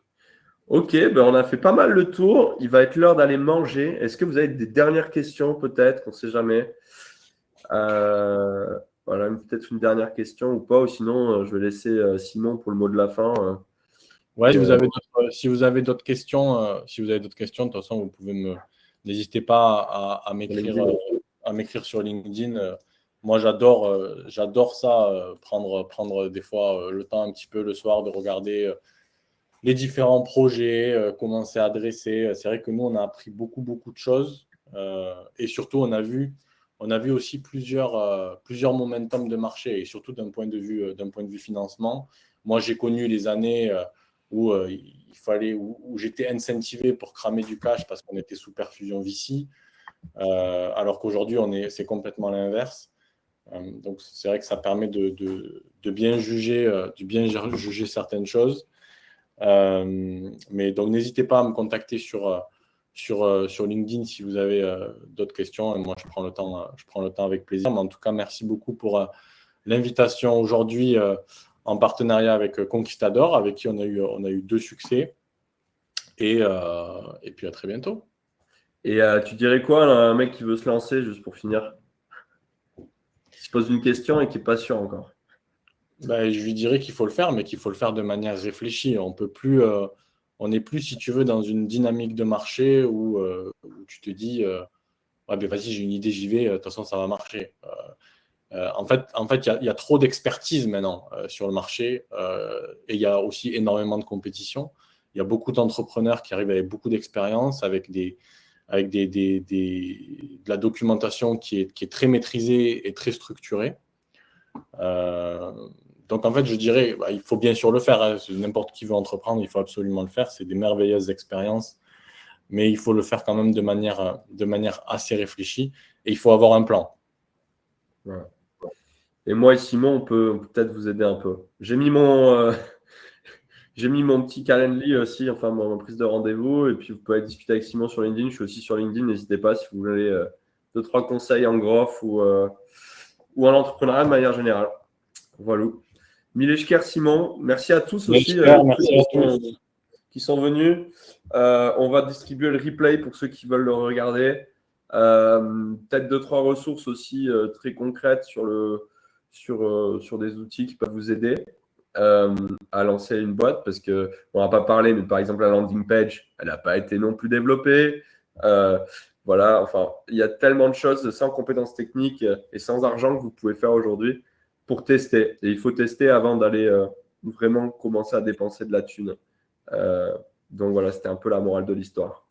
Ok, ben on a fait pas mal le tour. Il va être l'heure d'aller manger. Est-ce que vous avez des dernières questions, peut-être? On ne sait jamais. Voilà, peut-être une dernière question ou pas. Ou sinon, je vais laisser Simon pour le mot de la fin. Ouais, Et, si vous avez d'autres questions, de toute façon, n'hésitez pas à m'écrire sur LinkedIn. Moi, j'adore ça, prendre des fois le temps un petit peu le soir de regarder les différents projets, comment c'est adressé. C'est vrai que nous, on a appris beaucoup, beaucoup de choses. Et surtout, on a vu aussi plusieurs momentum de marché, et surtout d'un point de vue financement. Moi, j'ai connu les années où où j'étais incentivé pour cramer du cash parce qu'on était sous perfusion VC, alors qu'aujourd'hui, c'est complètement l'inverse. Donc, c'est vrai que ça permet de bien juger certaines choses. Mais donc, n'hésitez pas à me contacter sur LinkedIn si vous avez d'autres questions. Et moi, je prends le temps avec plaisir. Mais en tout cas, merci beaucoup pour l'invitation aujourd'hui en partenariat avec Conquistador, avec qui on a eu 2 succès. Et puis, à très bientôt. et tu dirais quoi à un mec qui veut se lancer, juste pour finir? Qui se pose une question et qui n'est pas sûr encore. Ben, je lui dirais qu'il faut le faire, mais qu'il faut le faire de manière réfléchie. On n'est plus, si tu veux, dans une dynamique de marché où tu te dis ouais, ben vas-y, j'ai une idée, j'y vais, de toute façon, ça va marcher. En fait, il y a trop d'expertise maintenant sur le marché et il y a aussi énormément de compétition. Il y a beaucoup d'entrepreneurs qui arrivent avec beaucoup d'expérience, avec de la documentation qui est très maîtrisée et très structurée. Donc, en fait, je dirais, il faut bien sûr le faire. Hein. N'importe qui veut entreprendre, il faut absolument le faire. C'est des merveilleuses expériences, mais il faut le faire quand même de manière assez réfléchie et il faut avoir un plan. Voilà. Et moi et Simon, on peut peut-être vous aider un peu. J'ai mis mon petit calendrier aussi, enfin ma prise de rendez-vous, et puis vous pouvez discuter avec Simon sur LinkedIn. Je suis aussi sur LinkedIn, n'hésitez pas si vous avez 2-3 conseils en growth ou en entrepreneuriat de manière générale. Voilà. Mileshker, Simon, merci à tous aussi Merci à tous. qui sont venus. On va distribuer le replay pour ceux qui veulent le regarder. Peut-être 2-3 ressources aussi très concrètes sur des outils qui peuvent vous aider à lancer une boîte, parce qu'on n'a pas parlé, mais par exemple la landing page, elle n'a pas été non plus développée. Voilà, enfin, il y a tellement de choses sans compétences techniques et sans argent que vous pouvez faire aujourd'hui pour tester. Et il faut tester avant d'aller vraiment commencer à dépenser de la thune. Donc voilà, c'était un peu la morale de l'histoire.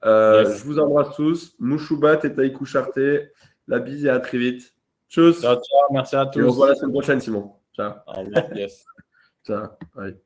Yes. Je vous embrasse tous. Mouchoubat et Taïkou Charté. La bise et à très vite. Tchuss. Ciao, ciao, merci à Et on se voit tous. la semaine prochaine, Simon. Ciao. Au revoir, yes. Ciao. Bye.